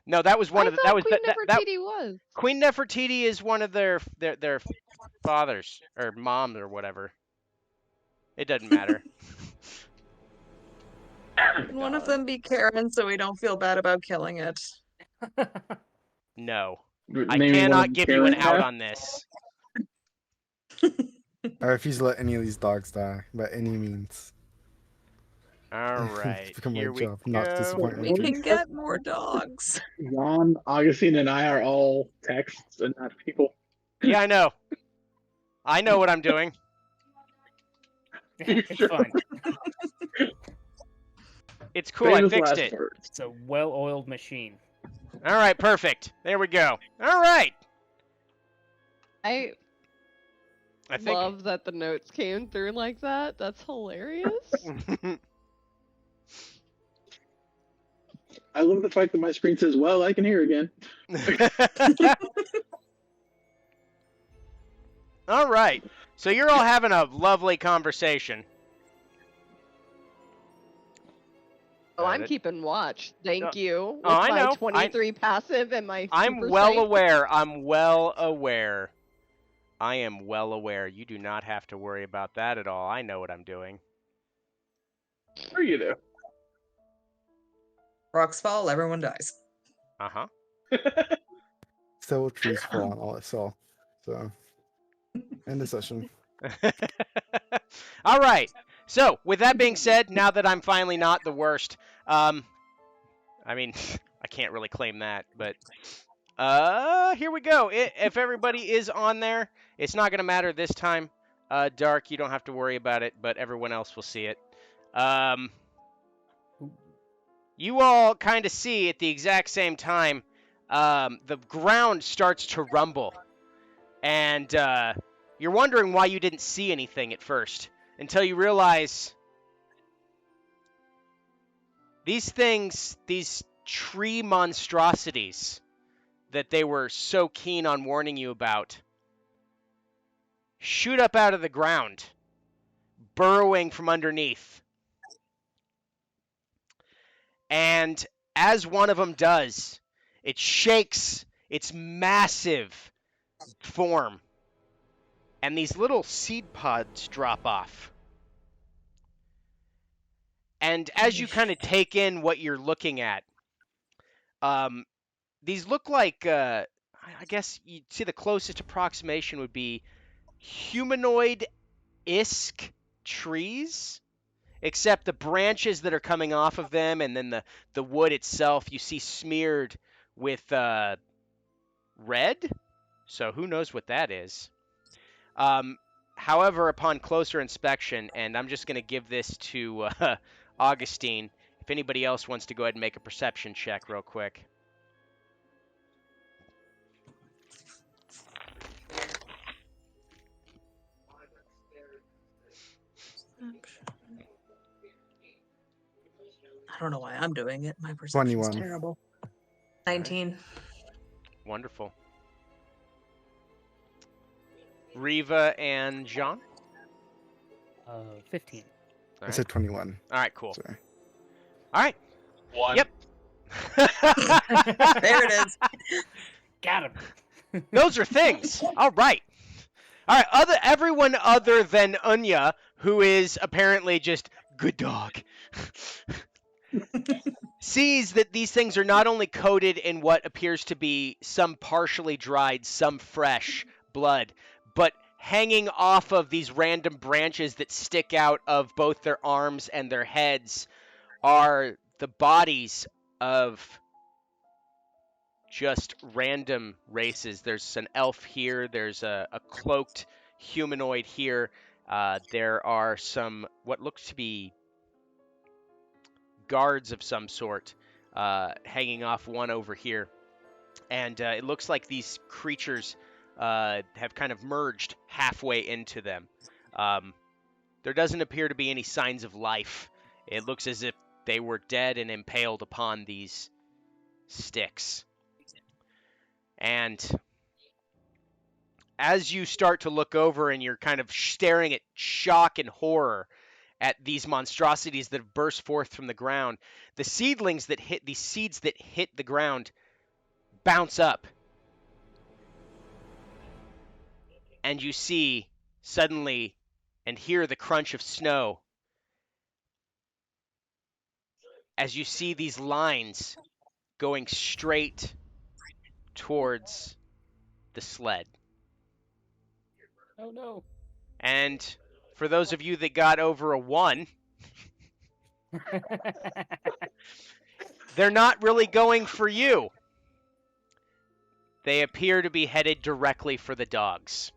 No, that was one I of the. That thought was Queen that Nefertiti was. Queen Nefertiti is one of their fathers or moms or whatever. It doesn't matter. Can one of them be Karen so we don't feel bad about killing it? No, I naming one of cannot them give you an Karen out now. on this. I refuse to let any of these dogs die by any means. All It's right, become my here we job not to go. disappoint my We kids. can get more dogs. Ron, Augustine, and I are all texts and not people. Yeah, I know. I know what I'm doing. It's Sure. fine. It's cool. I Famous fixed last it. words. It's a well-oiled machine. All right, perfect. There we go. All right. I I think. love that the notes came through like that. That's hilarious. I love the fact that my screen says, "Well, I can hear again." All right. So you're all having a lovely conversation. Oh, I'm keeping watch. Thank you. With I my know. 23 passive and my I'm super well strength. aware. I'm well aware. I am well aware. You do not have to worry about that at all. I know what I'm doing. Sure you do. Rocks fall, everyone dies. Uh-huh. Several trees fall on all I saw. So, end the session. All right. So, with that being said, now that I'm finally not the worst, I mean, I can't really claim that, but here we go. If everybody is on there, it's not going to matter this time. Dark, you don't have to worry about it, but everyone else will see it. You all kind of see at the exact same time, the ground starts to rumble. And you're wondering why you didn't see anything at first, until you realize these things, these tree monstrosities that they were so keen on warning you about, shoot up out of the ground, burrowing from underneath. And as one of them does, it shakes its massive form, and these little seed pods drop off. And as you kind of take in what you're looking at, these look like, I guess you'd see the closest approximation would be humanoid-esque trees, except the branches that are coming off of them and then the wood itself you see smeared with red. So who knows what that is. However, upon closer inspection, and I'm just going to give this to Augustine, if anybody else wants to go ahead and make a perception check real quick. I don't know why I'm doing it. My perception's 21. terrible. 19. Wonderful. Riva and Jean? 15. All I right. said 21. All right, cool. Sorry. All right. One. Yep. There it is. Got him. Those are things. All right. All right. Everyone other than Unya, who is apparently just good dog, sees that these things are not only coated in what appears to be some partially dried, some fresh blood, but hanging off of these random branches that stick out of both their arms and their heads are the bodies of just random races. There's an elf here, there's a cloaked humanoid here, there are some what looks to be guards of some sort hanging off one over here. And it looks like these creatures have kind of merged halfway into them. There doesn't appear to be any signs of life. It looks as if they were dead and impaled upon these sticks. And as you start to look over and you're kind of staring at shock and horror at these monstrosities that have burst forth from the ground, the seeds that hit the ground bounce up. And you see suddenly and hear the crunch of snow as you see these lines going straight towards the sled. Oh no. And for those of you that got over a 1, they're not really going for you. They appear to be headed directly for the dogs.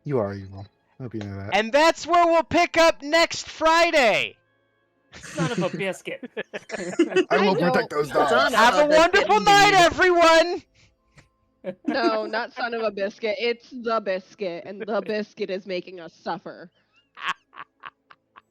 You are evil. I hope you know that. And that's where we'll pick up next Friday. Son of a biscuit. I will know. protect those dogs. Son Have a of a wonderful biscuit, night, indeed. everyone! No, not son of a biscuit. It's the biscuit, and the biscuit is making us suffer.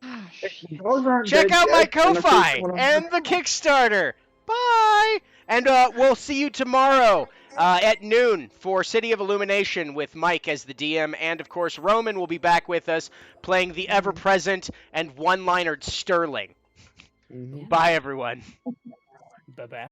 Ah, shit. Dogs aren't Check dead out my yet, and if there's Ko-Fi one of and the Kickstarter. Bye! And we'll see you tomorrow at noon for City of Illumination with Mike as the DM. And, of course, Roman will be back with us playing the ever-present and one-linered Sterling. Mhm. Bye, everyone. Bye-bye.